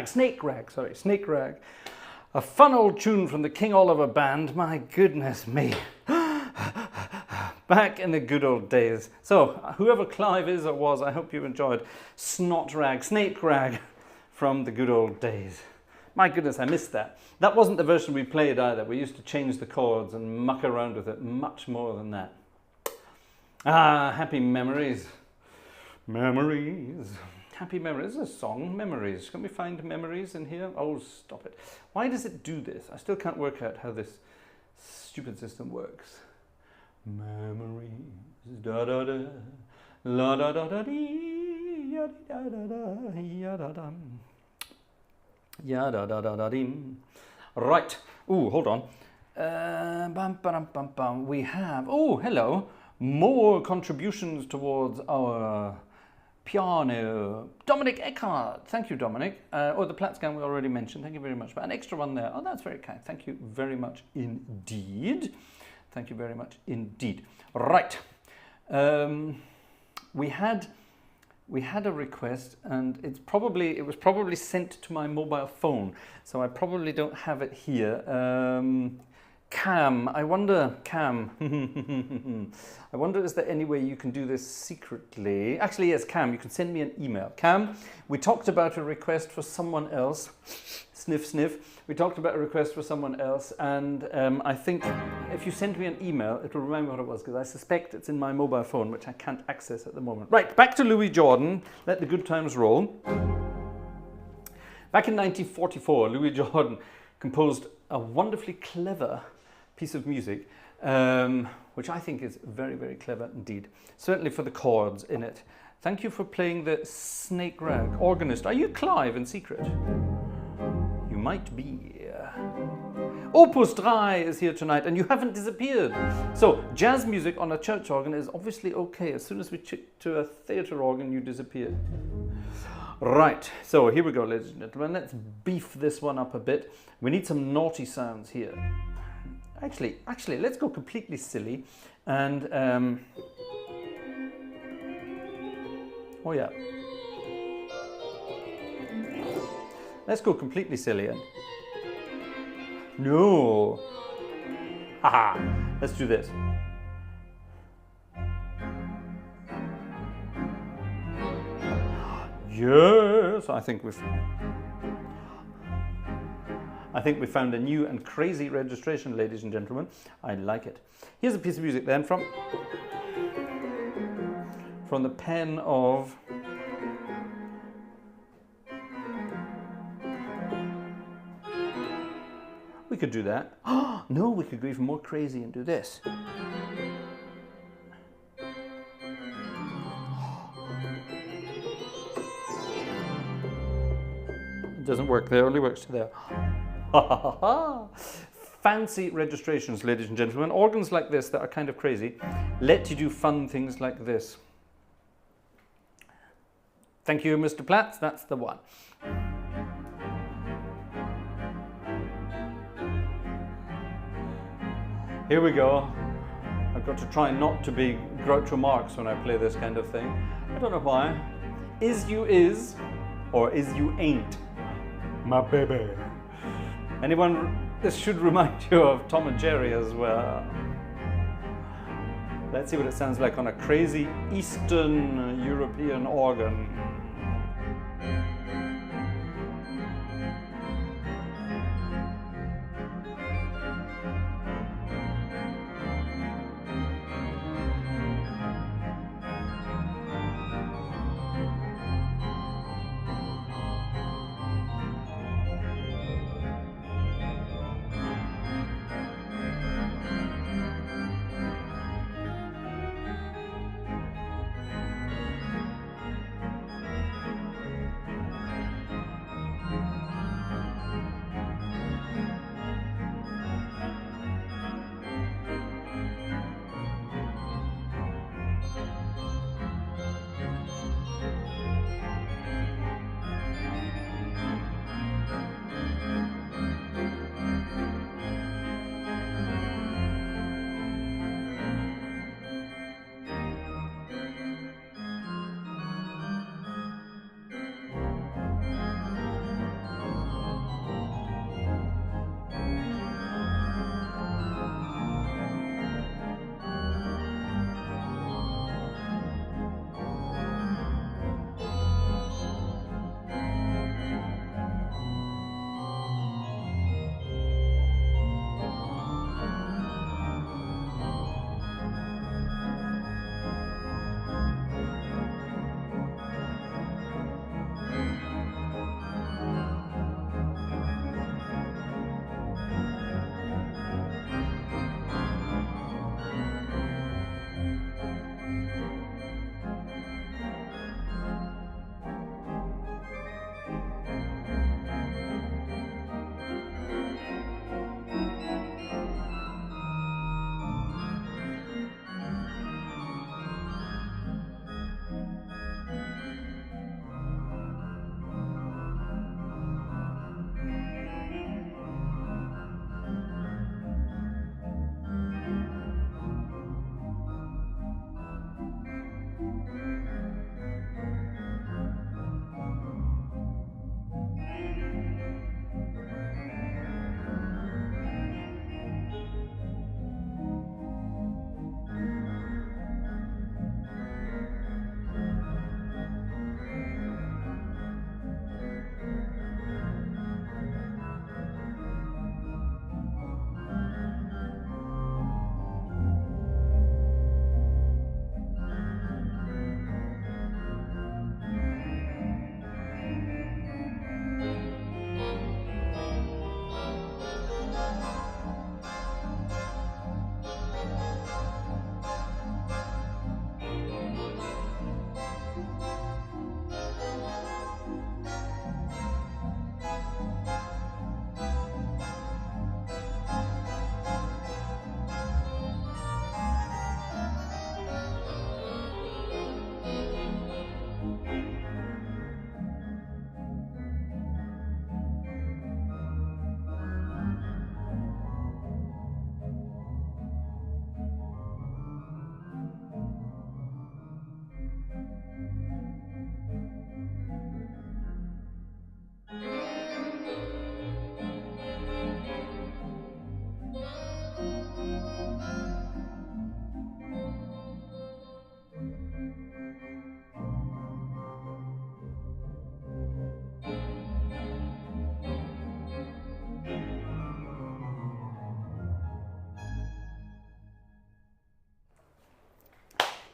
S1: Snake Rag. A fun old tune from the King Oliver Band. My goodness me. Back in the good old days. So, whoever Clive is or was, I hope you enjoyed Snake Rag from the good old days. My goodness, I missed that. That wasn't the version we played either. We used to change the chords and muck around with it much more than that. Ah, happy memories. Memories. Happy memories. There's a song, Memories. Can we find Memories in here? Oh, stop it. Why does it do this? I still can't work out how this stupid system works. Memories. Da da da. La da da da dee. Ya da da da. Ya da da. Ya da da da da dim. Right. Ooh, hold on. Bum, bum, bum, bum. We have. Oh, hello. More contributions towards our piano. Dominic Eckhart. Thank you, Dominic. The Platts Gang we already mentioned. Thank you very much. But an extra one there. Oh, that's very kind. Thank you very much indeed. Thank you very much indeed. Right. We had a request, and it was probably sent to my mobile phone, so I probably don't have it here. Cam, I wonder, is there any way you can do this secretly? Actually, yes, Cam, you can send me an email. Cam, we talked about a request for someone else. Sniff, sniff. We talked about a request for someone else, and I think if you send me an email, it will remind me what it was, because I suspect it's in my mobile phone, which I can't access at the moment. Right, back to Louis Jordan. Let the good times roll. Back in 1944, Louis Jordan composed a wonderfully clever piece of music, which I think is very, very clever indeed. Certainly for the chords in it. Thank you for playing the Snake Rag. Organist, are you Clive in secret? You might be. Opus 3 is here tonight, and you haven't disappeared. So, jazz music on a church organ is obviously okay. As soon as we chick to a theatre organ, you disappear. Right, so here we go, ladies and gentlemen. Let's beef this one up a bit. We need some naughty sounds here. Actually, let's go completely silly. And, oh yeah. Let's go completely silly. No. Haha. Let's do this. Yes, I think we found a new and crazy registration, ladies and gentlemen. I like it. Here's a piece of music then from the pen of we could do that. Oh, no, we could go even more crazy and do this. It doesn't work there, only works to there. Fancy registrations, ladies and gentlemen. Organs like this that are kind of crazy let you do fun things like this. Thank you, Mr. Platts. That's the one. Here we go. I've got to try not to be Groucho Marx when I play this kind of thing. I don't know why. Is you is, or is you ain't. My baby. Anyone, this should remind you of Tom and Jerry as well. Let's see what it sounds like on a crazy Eastern European organ.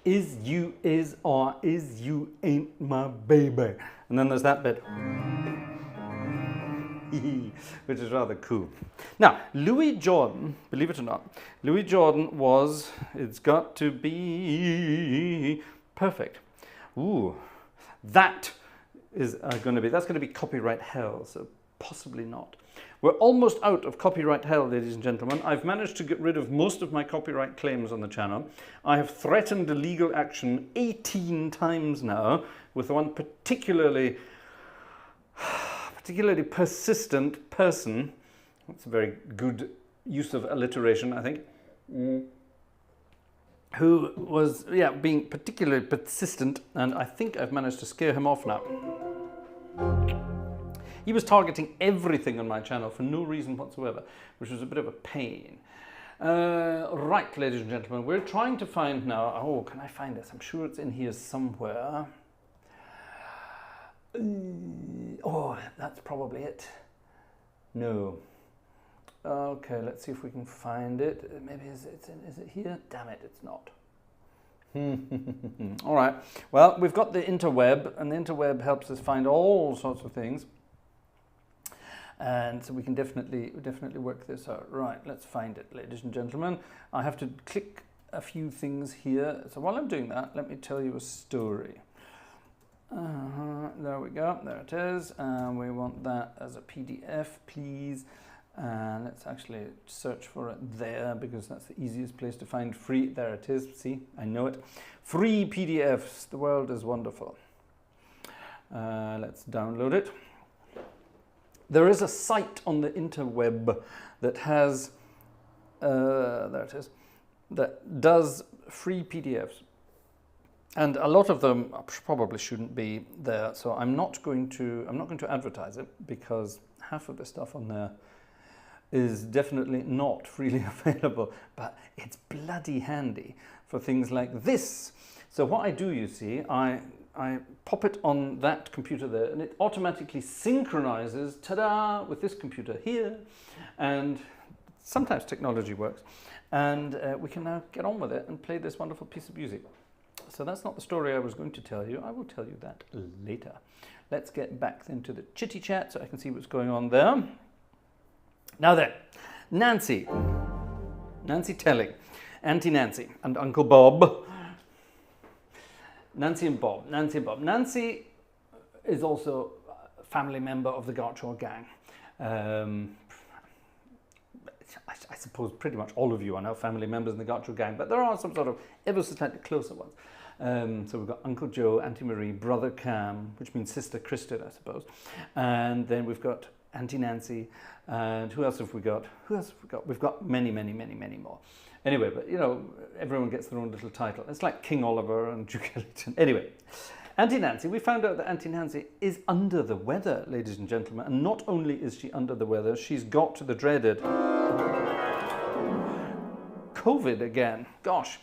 S1: Is you is or is you ain't my baby. And then there's that bit, which is rather cool. Now, Louis Jordan, believe it or not, Louis Jordan was, it's got to be perfect. Ooh, that is that's going to be copyright hell, so possibly not. We're almost out of copyright hell, ladies and gentlemen. I've managed to get rid of most of my copyright claims on the channel. I have threatened a legal action 18 times now with one particularly persistent person. That's a very good use of alliteration, I think. Who was, being particularly persistent, and I think I've managed to scare him off now. He was targeting everything on my channel for no reason whatsoever, which was a bit of a pain. Right, ladies and gentlemen, we're trying to find now, oh, can I find this? I'm sure it's in here somewhere. Oh, that's probably it. No. Okay, let's see if we can find it. Maybe is it here? Damn it, it's not. All right. Well, we've got the interweb, and the interweb helps us find all sorts of things. And so we can definitely work this out. Right, let's find it, ladies and gentlemen. I have to click a few things here. So while I'm doing that, let me tell you a story. There we go, there it is. And we want that as a PDF, please. And let's actually search for it there, because that's the easiest place to find free. There it is, see, I know it. Free PDFs, the world is wonderful. Let's download it. There is a site on the interweb that has, there it is, that does free PDFs. And a lot of them probably shouldn't be there, so I'm not going to advertise it, because half of the stuff on there is definitely not freely available, but it's bloody handy for things like this. So what I do, you see, I pop it on that computer there, and it automatically synchronizes, ta-da, with this computer here, and sometimes technology works, and we can now get on with it and play this wonderful piece of music. So that's not the story I was going to tell you. I will tell you that later. Let's get back then to the chitty chat so I can see what's going on there. Now then, Nancy Telling, Auntie Nancy and Uncle Bob. Nancy and Bob. Nancy is also a family member of the Gartshore Gang. I suppose pretty much all of you are now family members in the Gartshore Gang, but there are some sort of ever so slightly closer ones. So we've got Uncle Joe, Auntie Marie, Brother Cam, which means Sister Kristen, I suppose. And then we've got Auntie Nancy, and who else have we got? We've got many more. Anyway, but you know, everyone gets their own little title. It's like King Oliver and Duke Ellington. Anyway, Auntie Nancy, we found out that Auntie Nancy is under the weather, ladies and gentlemen. And not only is she under the weather, she's got the dreaded COVID again. Gosh,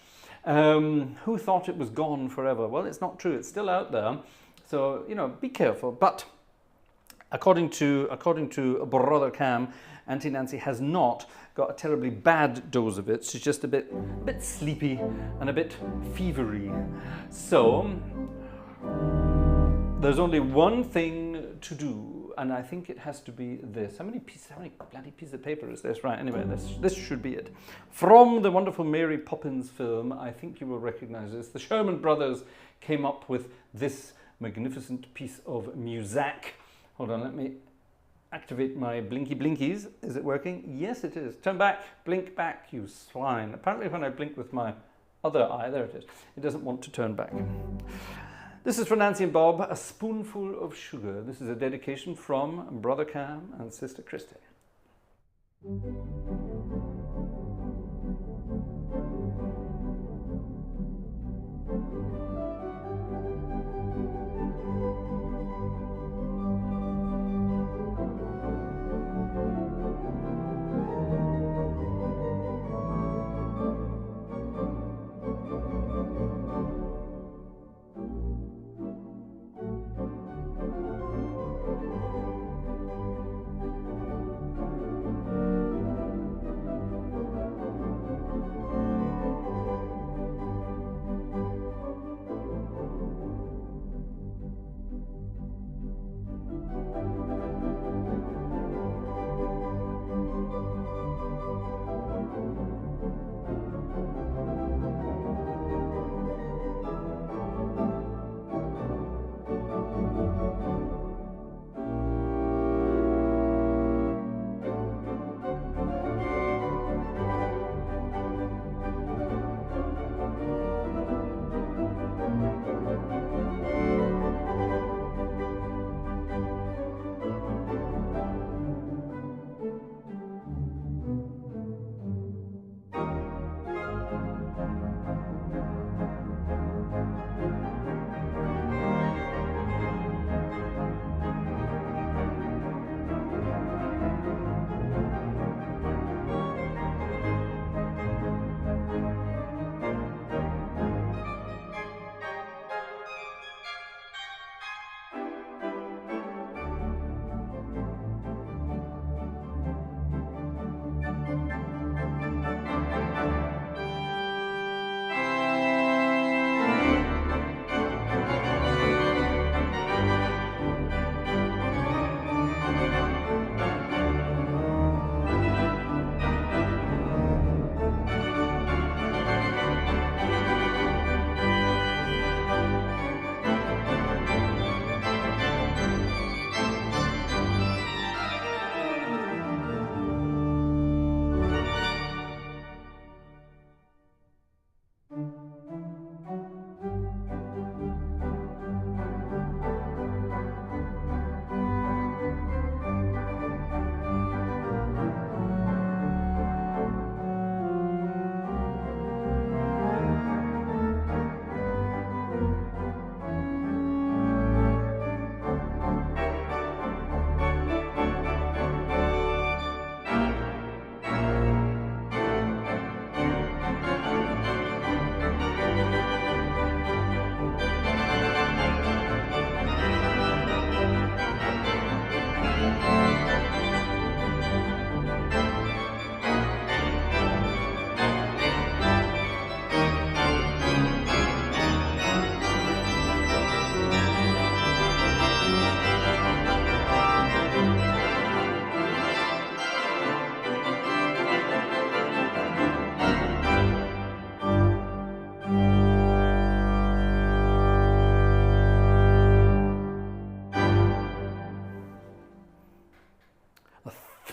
S1: who thought it was gone forever? Well, it's not true. It's still out there. So, you know, be careful. But according to Brother Cam, Auntie Nancy has not got a terribly bad dose of it. She's just a bit sleepy and a bit fevery. So there's only one thing to do, and I think it has to be this. How many bloody pieces of paper is this? Right, anyway, this should be it. From the wonderful Mary Poppins film, I think you will recognize this. The Sherman Brothers came up with this magnificent piece of music. Hold on, let me activate my blinky blinkies. Is it working? Yes, it is. Turn back, blink back, you swine. Apparently when I blink with my other eye, there it is, it doesn't want to turn back. This is for Nancy and Bob, A Spoonful of Sugar. This is a dedication from Brother Cam and Sister Kristen.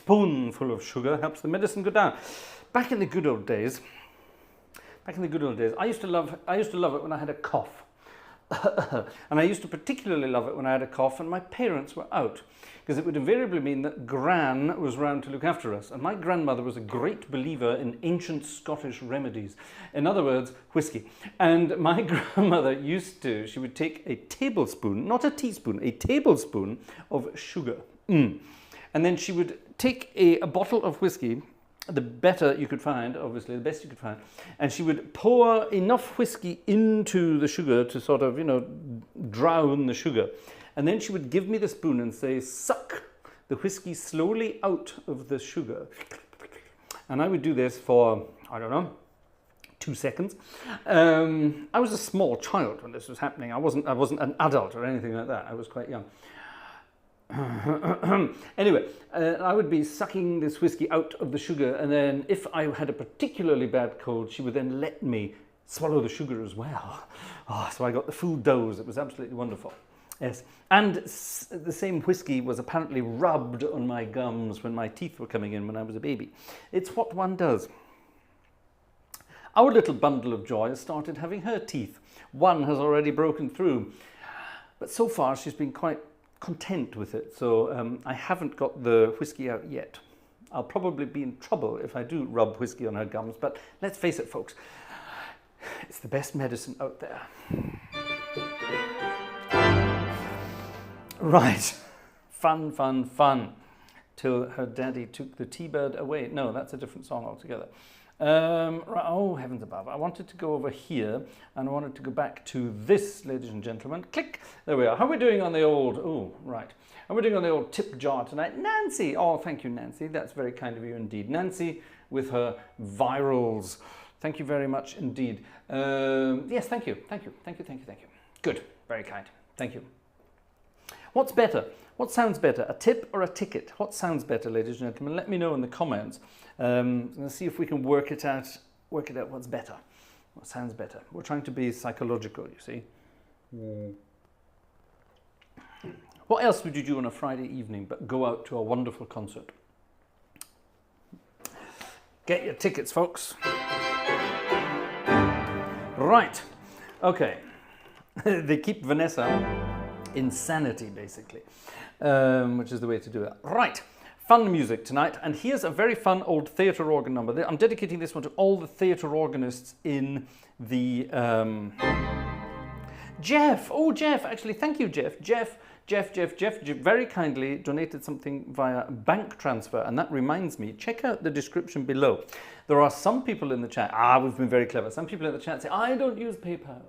S1: spoonful of sugar helps the medicine go down. Back in the good old days, I used to love it when I had a cough. And I used to particularly love it when I had a cough and my parents were out, because it would invariably mean that Gran was round to look after us. And my grandmother was a great believer in ancient Scottish remedies. In other words, whiskey. And my grandmother she would take a tablespoon, not a teaspoon, a tablespoon of sugar. And then she would take a bottle of whiskey, the better you could find, obviously, the best you could find, and she would pour enough whiskey into the sugar to sort of, drown the sugar. And then she would give me the spoon and say, suck the whiskey slowly out of the sugar. And I would do this for, I don't know, 2 seconds. I was a small child when this was happening. I wasn't an adult or anything like that. I was quite young. Anyway, I would be sucking this whiskey out of the sugar, and then if I had a particularly bad cold, she would then let me swallow the sugar as well. So I got the full dose. It was absolutely wonderful. Yes, and the same whiskey was apparently rubbed on my gums when my teeth were coming in when I was a baby. It's what one does. Our little bundle of joy has started having her teeth. One has already broken through, but so far she's been quite content with it, so I haven't got the whiskey out yet. I'll probably be in trouble if I do rub whiskey on her gums, but let's face it, folks, it's the best medicine out there. Right, fun, till her daddy took the T-bird away. No, that's a different song altogether. Right, oh, heavens above. I wanted to go over here and I wanted to go back to this, ladies and gentlemen. Click. There we are. How are we doing on the old, oh, right. How are we doing on the old tip jar tonight? Nancy. Oh, thank you, Nancy. That's very kind of you indeed. Nancy with her virals. Thank you very much indeed. Yes, thank you. Good. Very kind. Thank you. What's better? What sounds better? A tip or a ticket? What sounds better, ladies and gentlemen? Let me know in the comments. Let's see if we can work it out what's better. What sounds better? We're trying to be psychological, you see. What else would you do on a Friday evening but go out to a wonderful concert? Get your tickets, folks. Right. Okay. They keep Vanessa in sanity, basically, which is the way to do it. Right. Fun music tonight, and here's a very fun old theatre organ number. I'm dedicating this one to all the theatre organists in the... Jeff! Oh, Jeff, actually, thank you, Jeff. Jeff very kindly donated something via bank transfer, and that reminds me, check out the description below. There are some people in the chat, we've been very clever, some people in the chat say, I don't use PayPal.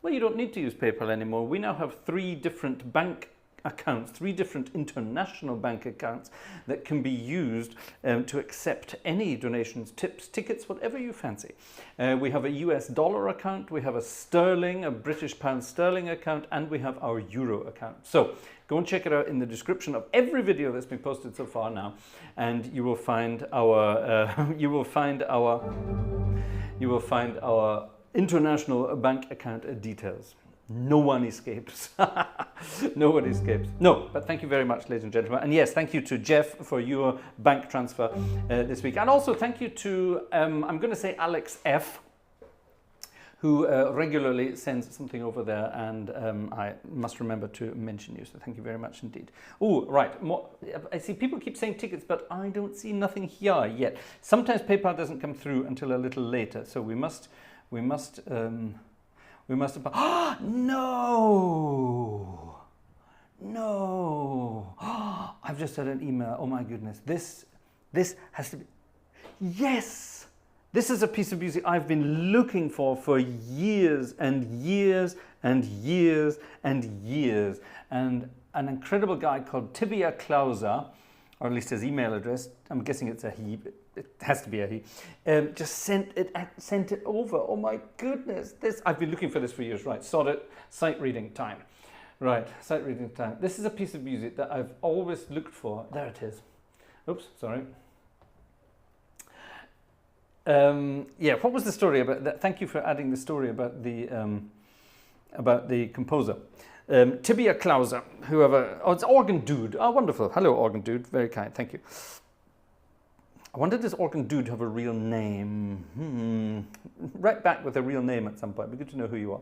S1: Well, you don't need to use PayPal anymore. We now have 3 different bank accounts, 3 different international bank accounts that can be used to accept any donations, tips, tickets, whatever you fancy. We have a US dollar account, we have a sterling, a British pound sterling account, and we have our euro account. So go and check it out in the description of every video that's been posted so far now, and you will find our international bank account details. No one escapes. No one escapes. No, but thank you very much, ladies and gentlemen. And yes, thank you to Jeff for your bank transfer this week. And also thank you to, I'm going to say Alex F, who regularly sends something over there, and I must remember to mention you. So thank you very much indeed. Oh, right. I see people keep saying tickets, but I don't see nothing here yet. Sometimes PayPal doesn't come through until a little later. So we must have, no, I've just had an email. Oh my goodness, this has to be, yes, this is a piece of music I've been looking for years and years and years and years. And an incredible guy called Tibia Klauser, or at least his email address, I'm guessing it's a he, it has to be a he, just sent it over. Oh my goodness, I've been looking for this for years. Right, sod it, sight reading time. Right, sight reading time. This is a piece of music that I've always looked for. There it is. Oops, sorry. Yeah, what was the story about that? Thank you for adding the story about the composer. Tibia Klauser, whoever, oh, it's Organ Dude. Oh, wonderful. Hello, Organ Dude. Very kind, thank you. I wanted this organ dude to have a real name. Write back with a real name at some point. It'd be good to know who you are.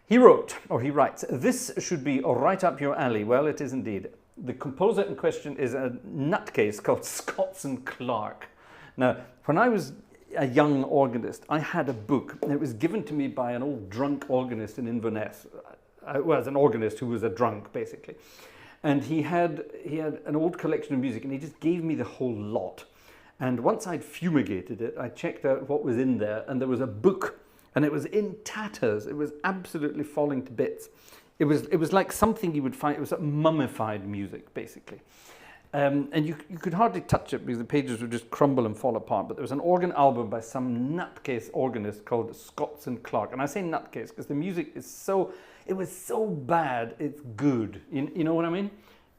S1: He wrote, or he writes, this should be right up your alley. Well, it is indeed. The composer in question is a nutcase called Scotts and Clark. Now, when I was a young organist, I had a book. It was given to me by an old drunk organist in Inverness. Well, an organist who was a drunk, basically. And he had an old collection of music, and he just gave me the whole lot. And once I'd fumigated it, I checked out what was in there, and there was a book, and it was in tatters. It was absolutely falling to bits. It was like something you would find. It was mummified music, basically. And you could hardly touch it because the pages would just crumble and fall apart. But there was an organ album by some nutcase organist called Scotts and Clark. And I say nutcase because the music is it was so bad, it's good. You know what I mean?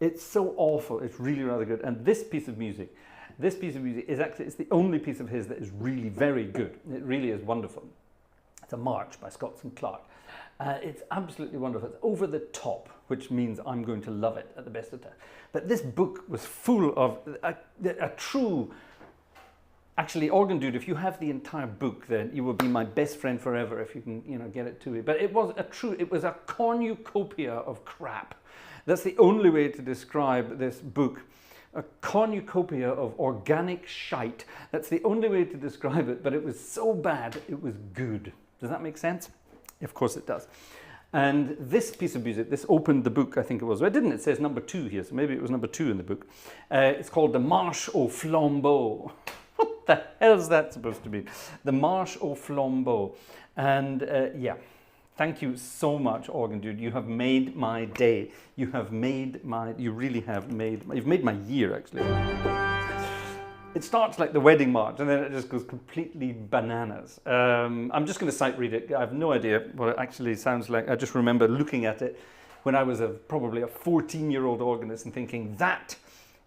S1: It's so awful, it's really rather good. And this piece of music is actually, it's the only piece of his that is really very good. It really is wonderful. It's a march by Scotts and Clark. It's absolutely wonderful. It's over the top, which means I'm going to love it at the best of times. But this book was full of a true, actually, organ dude, if you have the entire book, then you will be my best friend forever if you can, get it to me. But it was a cornucopia of crap. That's the only way to describe this book. A cornucopia of organic shite. That's the only way to describe it, but it was so bad, it was good. Does that make sense? Of course it does. And this piece of music, this opened the book, I think it was. Well, it didn't, it says number 2 here, so maybe it was number 2 in the book. It's called the Marche aux Flambeaux. What the hell is that supposed to be? The Marche aux Flambeaux. And yeah, thank you so much, organ dude. You have made my day. You really have you've made my year, actually. It starts like the wedding march, and then it just goes completely bananas. I'm just going to sight read it. I have no idea what it actually sounds like. I just remember looking at it when I was probably a 14-year-old organist and thinking, that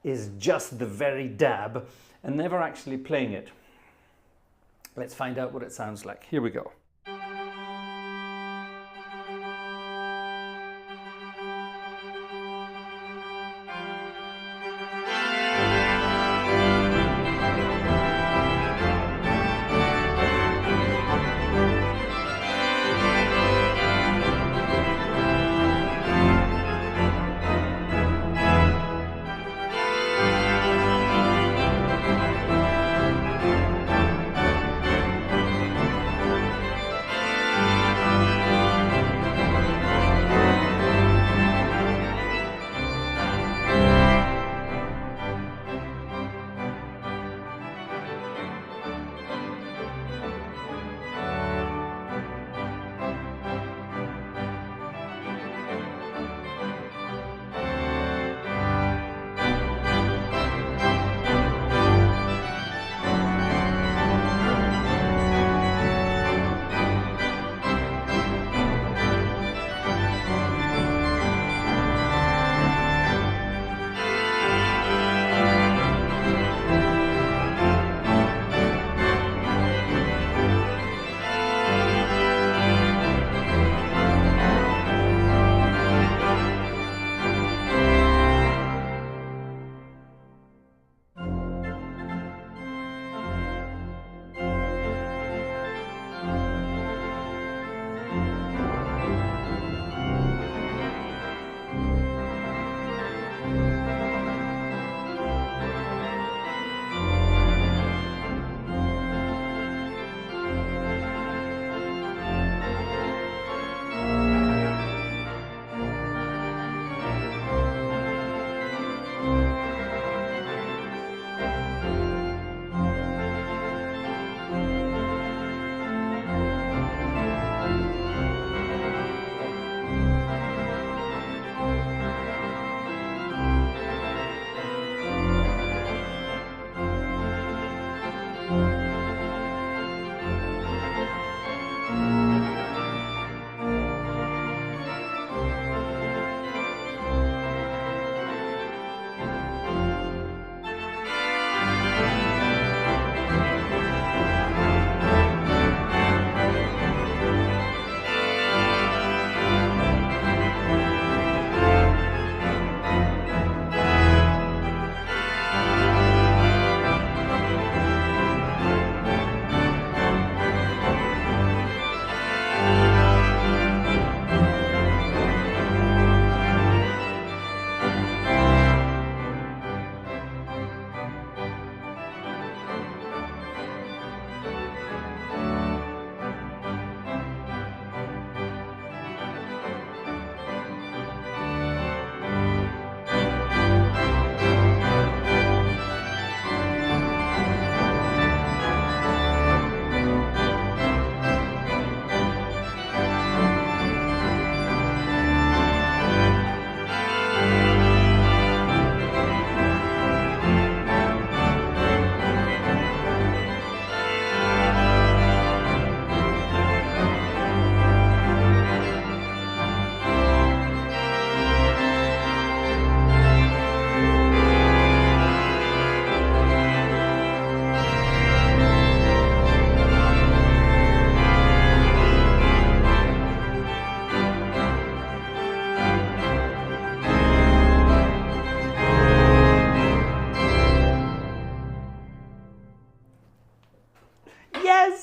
S1: is just the very dab, and never actually playing it. Let's find out what it sounds like. Here we go.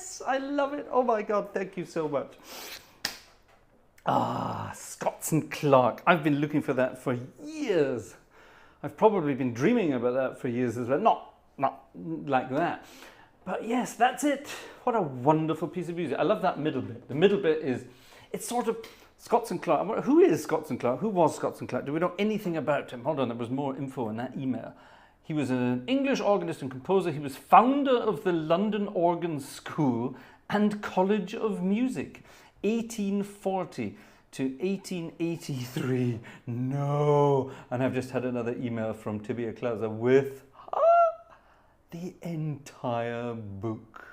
S1: Yes, I love it. Oh my God, thank you so much. Ah, Scotts and Clark. I've been looking for that for years. I've probably been dreaming about that for years as well. Not like that. But yes, that's it. What a wonderful piece of music. I love that middle bit. The middle bit is, it's sort of Scotts and Clark. Who is Scotts and Clark? Who was Scotts and Clark? Do we know anything about him? Hold on, there was more info in that email. He was an English organist and composer. He was founder of the London Organ School and College of Music, 1840 to 1883. No. And I've just had another email from Tibia Clauser with the entire book.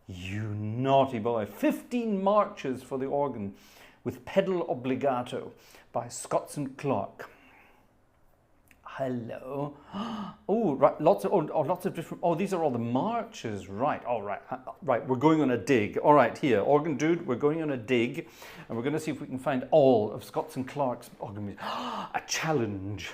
S1: You naughty boy. 15 marches for the organ with pedal obbligato by Scotts and Clark. Hello. Oh, right. Lots of different. Oh, these are all the marches. Right. All right. Right. We're going on a dig. All right. Here, organ dude. We're going on a dig, and we're going to see if we can find all of Scotts and Clark's organ music. A challenge.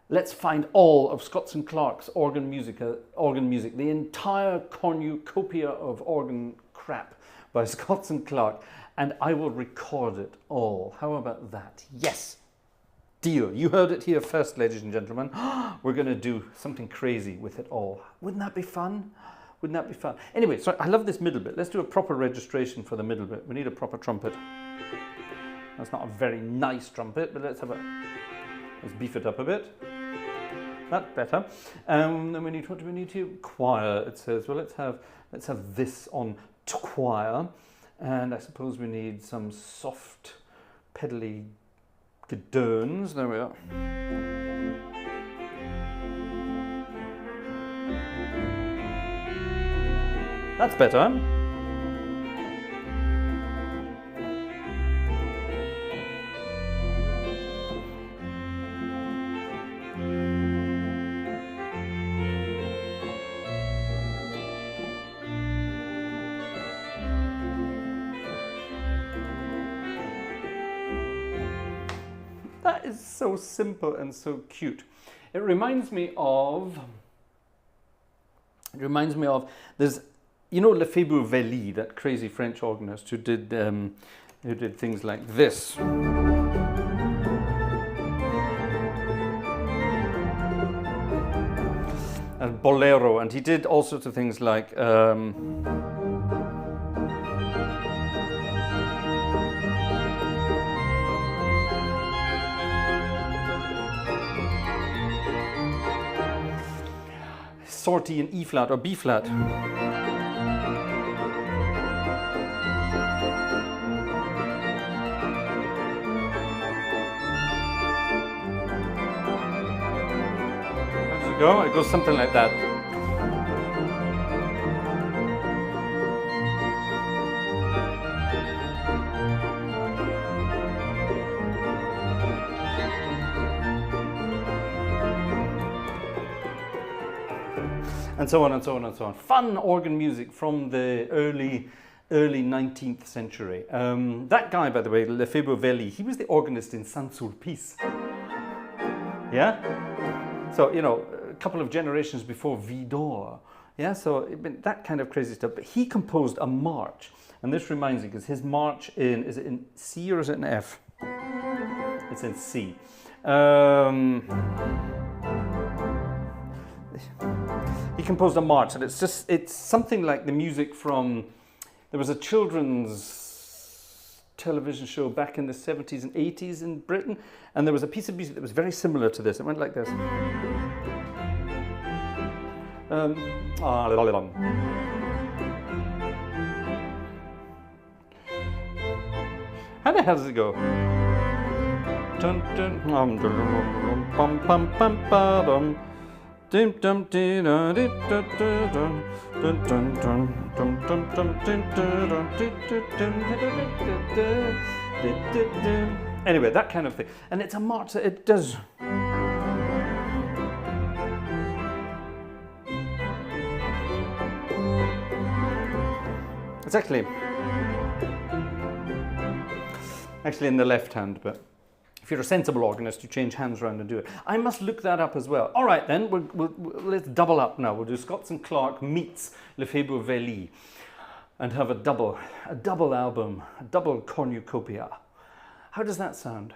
S1: Let's find all of Scotts and Clark's organ music. The entire cornucopia of organ crap by Scotts and Clark, and I will record it all. How about that? Yes. Deal. You heard it here first, ladies and gentlemen. We're going to do something crazy with it all. Wouldn't that be fun? Wouldn't that be fun? Anyway, so I love this middle bit. Let's do a proper registration for the middle bit. We need a proper trumpet. That's not a very nice trumpet, but let's beef it up a bit. That's better. Then we need, what do we need here? Choir, it says. Well, let's have this on choir. And I suppose we need some soft, pedally Gedöns. There we are. That's better. That is so simple and so cute. It reminds me of there's, you know, Lefebvre Velli, that crazy French organist who did things like this. And bolero, and he did all sorts of things like sortie in E flat or B flat. How does it go? It goes something like that. And so on and so on and so on. Fun organ music from the early 19th century. That guy, by the way, Lefebvre Velli, he was the organist in Saint-Sulpice. Yeah? So, you know, a couple of generations before Vidor. Yeah, so that kind of crazy stuff. But he composed a march. And this reminds me, because his march is it in C or is it in F? It's in C. He composed a march, and it's something like the music from, there was a children's television show back in the 70s and 80s in Britain, and there was a piece of music that was very similar to this. It went like this. How the hell does it go? Anyway, that kind of thing. And it's a march that it does. It's actually in the left hand, but if you're a sensible organist, you change hands around and do it. I must look that up as well. All right, then, let's double up now. We'll do Scotts and Clark meets Lefebvre Velli. and have a double album, a double cornucopia. How does that sound?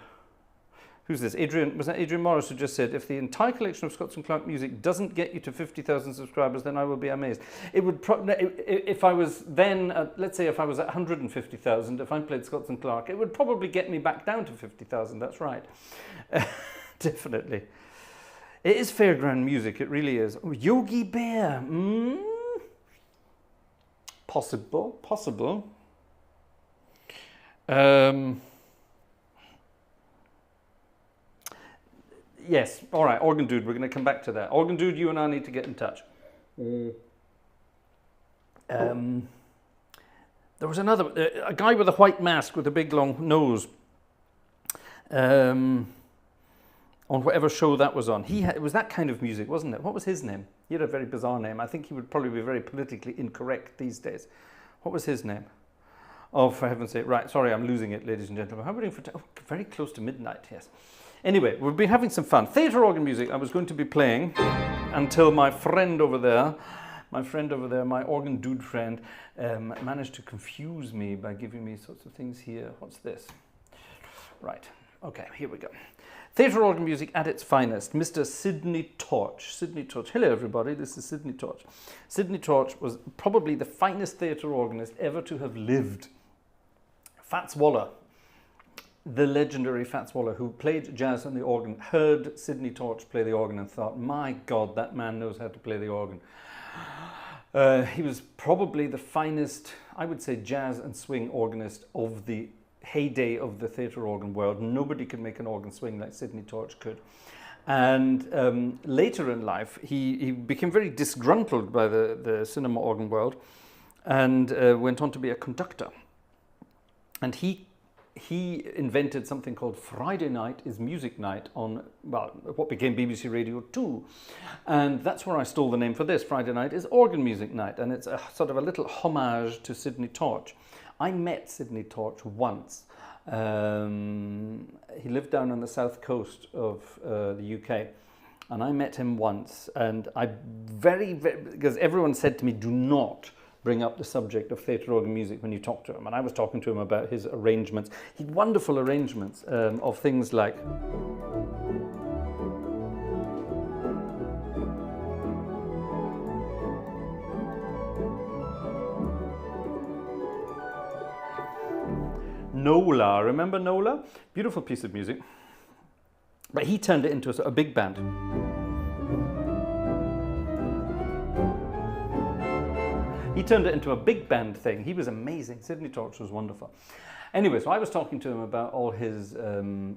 S1: Who's this? Adrian, was that Adrian Morris who just said, if the entire collection of Scott and Clark music doesn't get you to 50,000 subscribers, then I will be amazed. It would if I was then, let's say if I was at 150,000, if I played Scott and Clark, it would probably get me back down to 50,000, that's right. Definitely. It is fairground music, it really is. Oh, Yogi Bear, Possible. Yes, all right, Organ Dude, we're going to come back to that. Organ Dude, you and I need to get in touch. There was another, a guy with a white mask with a big long nose, on whatever show that was on. It was that kind of music, wasn't it? What was his name? He had a very bizarre name. I think he would probably be very politically incorrect these days. What was his name? Oh, for heaven's sake. Right, sorry, I'm losing it, ladies and gentlemen. How are we doing for time? Oh, very close to midnight, yes. Anyway, we've been having some fun. Theatre organ music I was going to be playing until my friend over there, my organ dude friend, managed to confuse me by giving me sorts of things here. What's this? Right, okay, here we go. Theatre organ music at its finest, Mr. Sidney Torch. Sidney Torch. Hello everybody, this is Sidney Torch. Sidney Torch was probably the finest theatre organist ever to have lived. Fats Waller, the legendary Fats Waller, who played jazz on the organ, heard Sidney Torch play the organ and thought, my God, that man knows how to play the organ. He was probably the finest, I would say, jazz and swing organist of the heyday of the theatre organ world. Nobody could make an organ swing like Sidney Torch could. And later in life, he became very disgruntled by the cinema organ world and went on to be a conductor. And he invented something called Friday Night is Music Night on, well, what became BBC Radio 2. And that's where I stole the name for this. Friday Night is Organ Music Night. And it's a sort of a little homage to Sidney Torch. I met Sidney Torch once. He lived down on the south coast of the UK. And I met him once. And because everyone said to me, do not bring up the subject of theatre organ music when you talk to him. And I was talking to him about his arrangements. He had wonderful arrangements of things like Nola. Remember Nola? Beautiful piece of music. But he turned it into a big band. He turned it into a big band thing. He was amazing. Sidney Torch was wonderful. Anyway, so I was talking to him about all his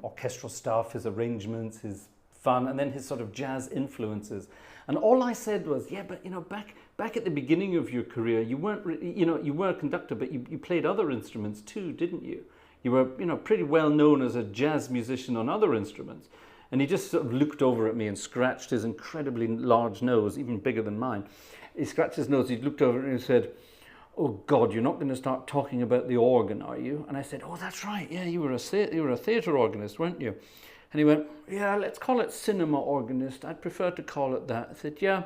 S1: orchestral stuff, his arrangements, his fun, and then his sort of jazz influences. And all I said was, yeah, but you know, back at the beginning of your career, you weren't, you were a conductor, but you played other instruments too, didn't you? You were, pretty well known as a jazz musician on other instruments. And he just sort of looked over at me and scratched his incredibly large nose, even bigger than mine. He scratched his nose, he looked over and he said, oh God, you're not going to start talking about the organ, are you? And I said, oh, that's right, yeah, you were a theatre organist, weren't you? And he went, yeah, let's call it cinema organist. I'd prefer to call it that. I said, yeah,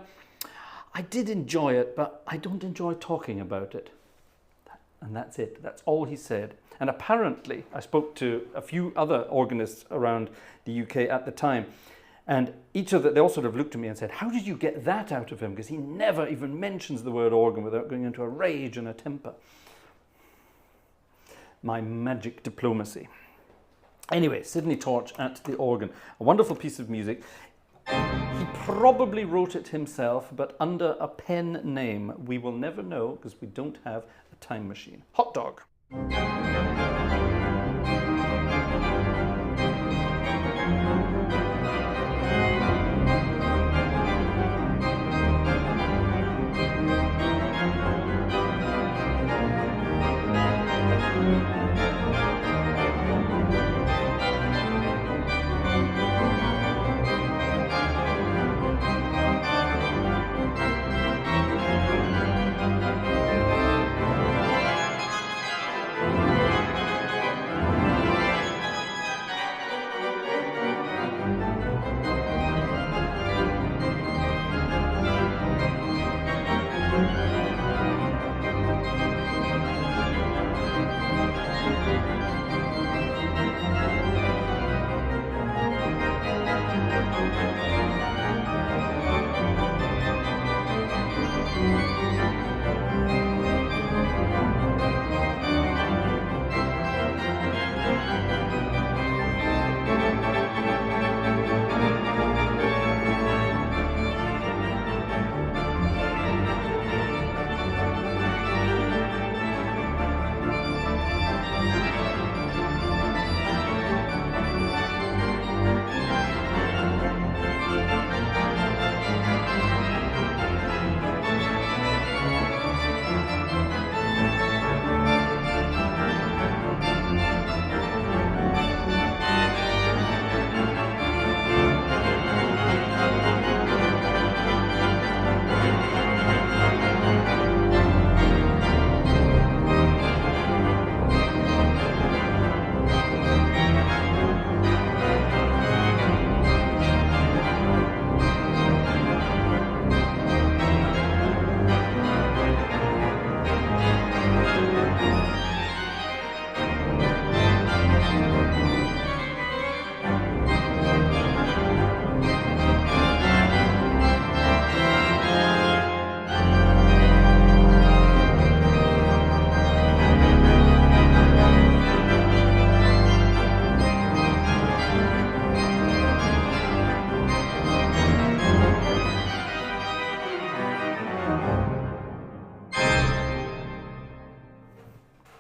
S1: I did enjoy it, but I don't enjoy talking about it. And that's it. That's all he said. And apparently, I spoke to a few other organists around the UK at the time, and they all sort of looked at me and said, how did you get that out of him? Because he never even mentions the word organ without going into a rage and a temper. My magic diplomacy. Anyway, Sidney Torch at the organ. A wonderful piece of music. He probably wrote it himself, but under a pen name. We will never know because we don't have a time machine. Hot dog.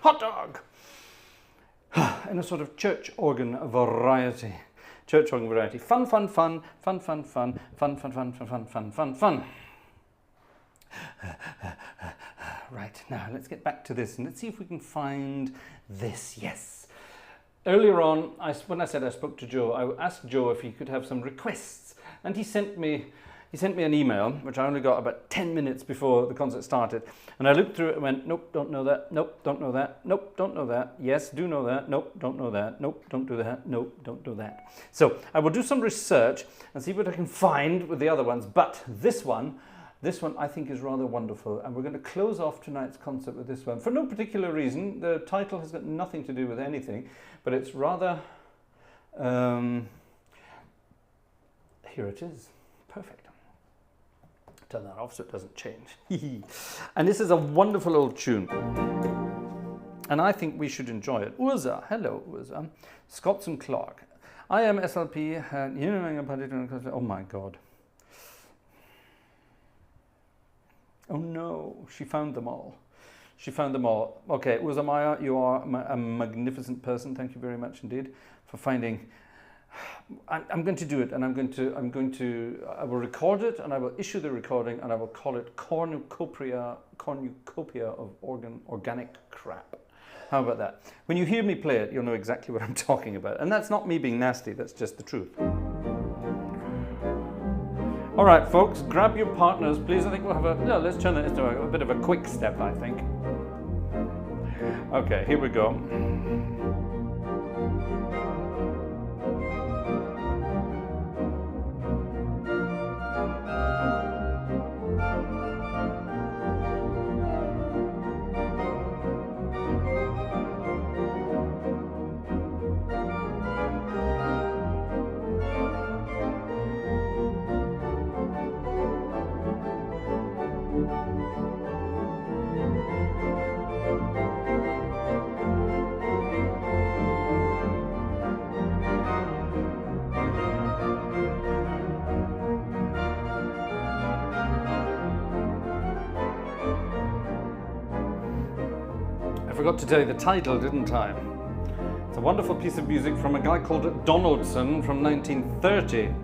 S1: hot dog, in a sort of church organ variety. Church organ variety. Fun, fun, fun, fun, fun, fun, fun, fun, fun, fun, fun, fun, fun, fun. Right, now let's get back to this and let's see if we can find this. Yes. Earlier on, when I said I spoke to Joe, I asked Joe if he could have some requests, and he sent me an email, which I only got about 10 minutes before the concert started, and I looked through it and went, nope, don't know that, nope, don't know that, nope, don't know that, yes, do know that, nope, don't know that, nope, don't do that, nope, don't do that. So I will do some research and see what I can find with the other ones, but this one I think is rather wonderful, and we're going to close off tonight's concert with this one for no particular reason. The title has got nothing to do with anything, but it's rather, here it is, perfect. Turn that off so it doesn't change. And this is a wonderful old tune, and I think we should enjoy it. Urza, hello Urza, Scots and Clark. I am SLP, oh my God. Oh no, she found them all. She found them all. Okay, Urza Maya, you are a magnificent person. Thank you very much indeed for finding. I'm going to do it, and I will record it, and I will issue the recording, and I will call it cornucopia of organic crap. How about that? When you hear me play it, you'll know exactly what I'm talking about. And that's not me being nasty, that's just the truth. All right, folks, grab your partners, please. I think we'll have let's turn it into a bit of a quick step, I think. Okay, here we go. I forgot to tell you the title, didn't I? It's a wonderful piece of music from a guy called Donaldson from 1930.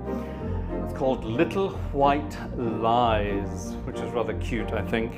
S1: It's called Little White Lies, which is rather cute, I think.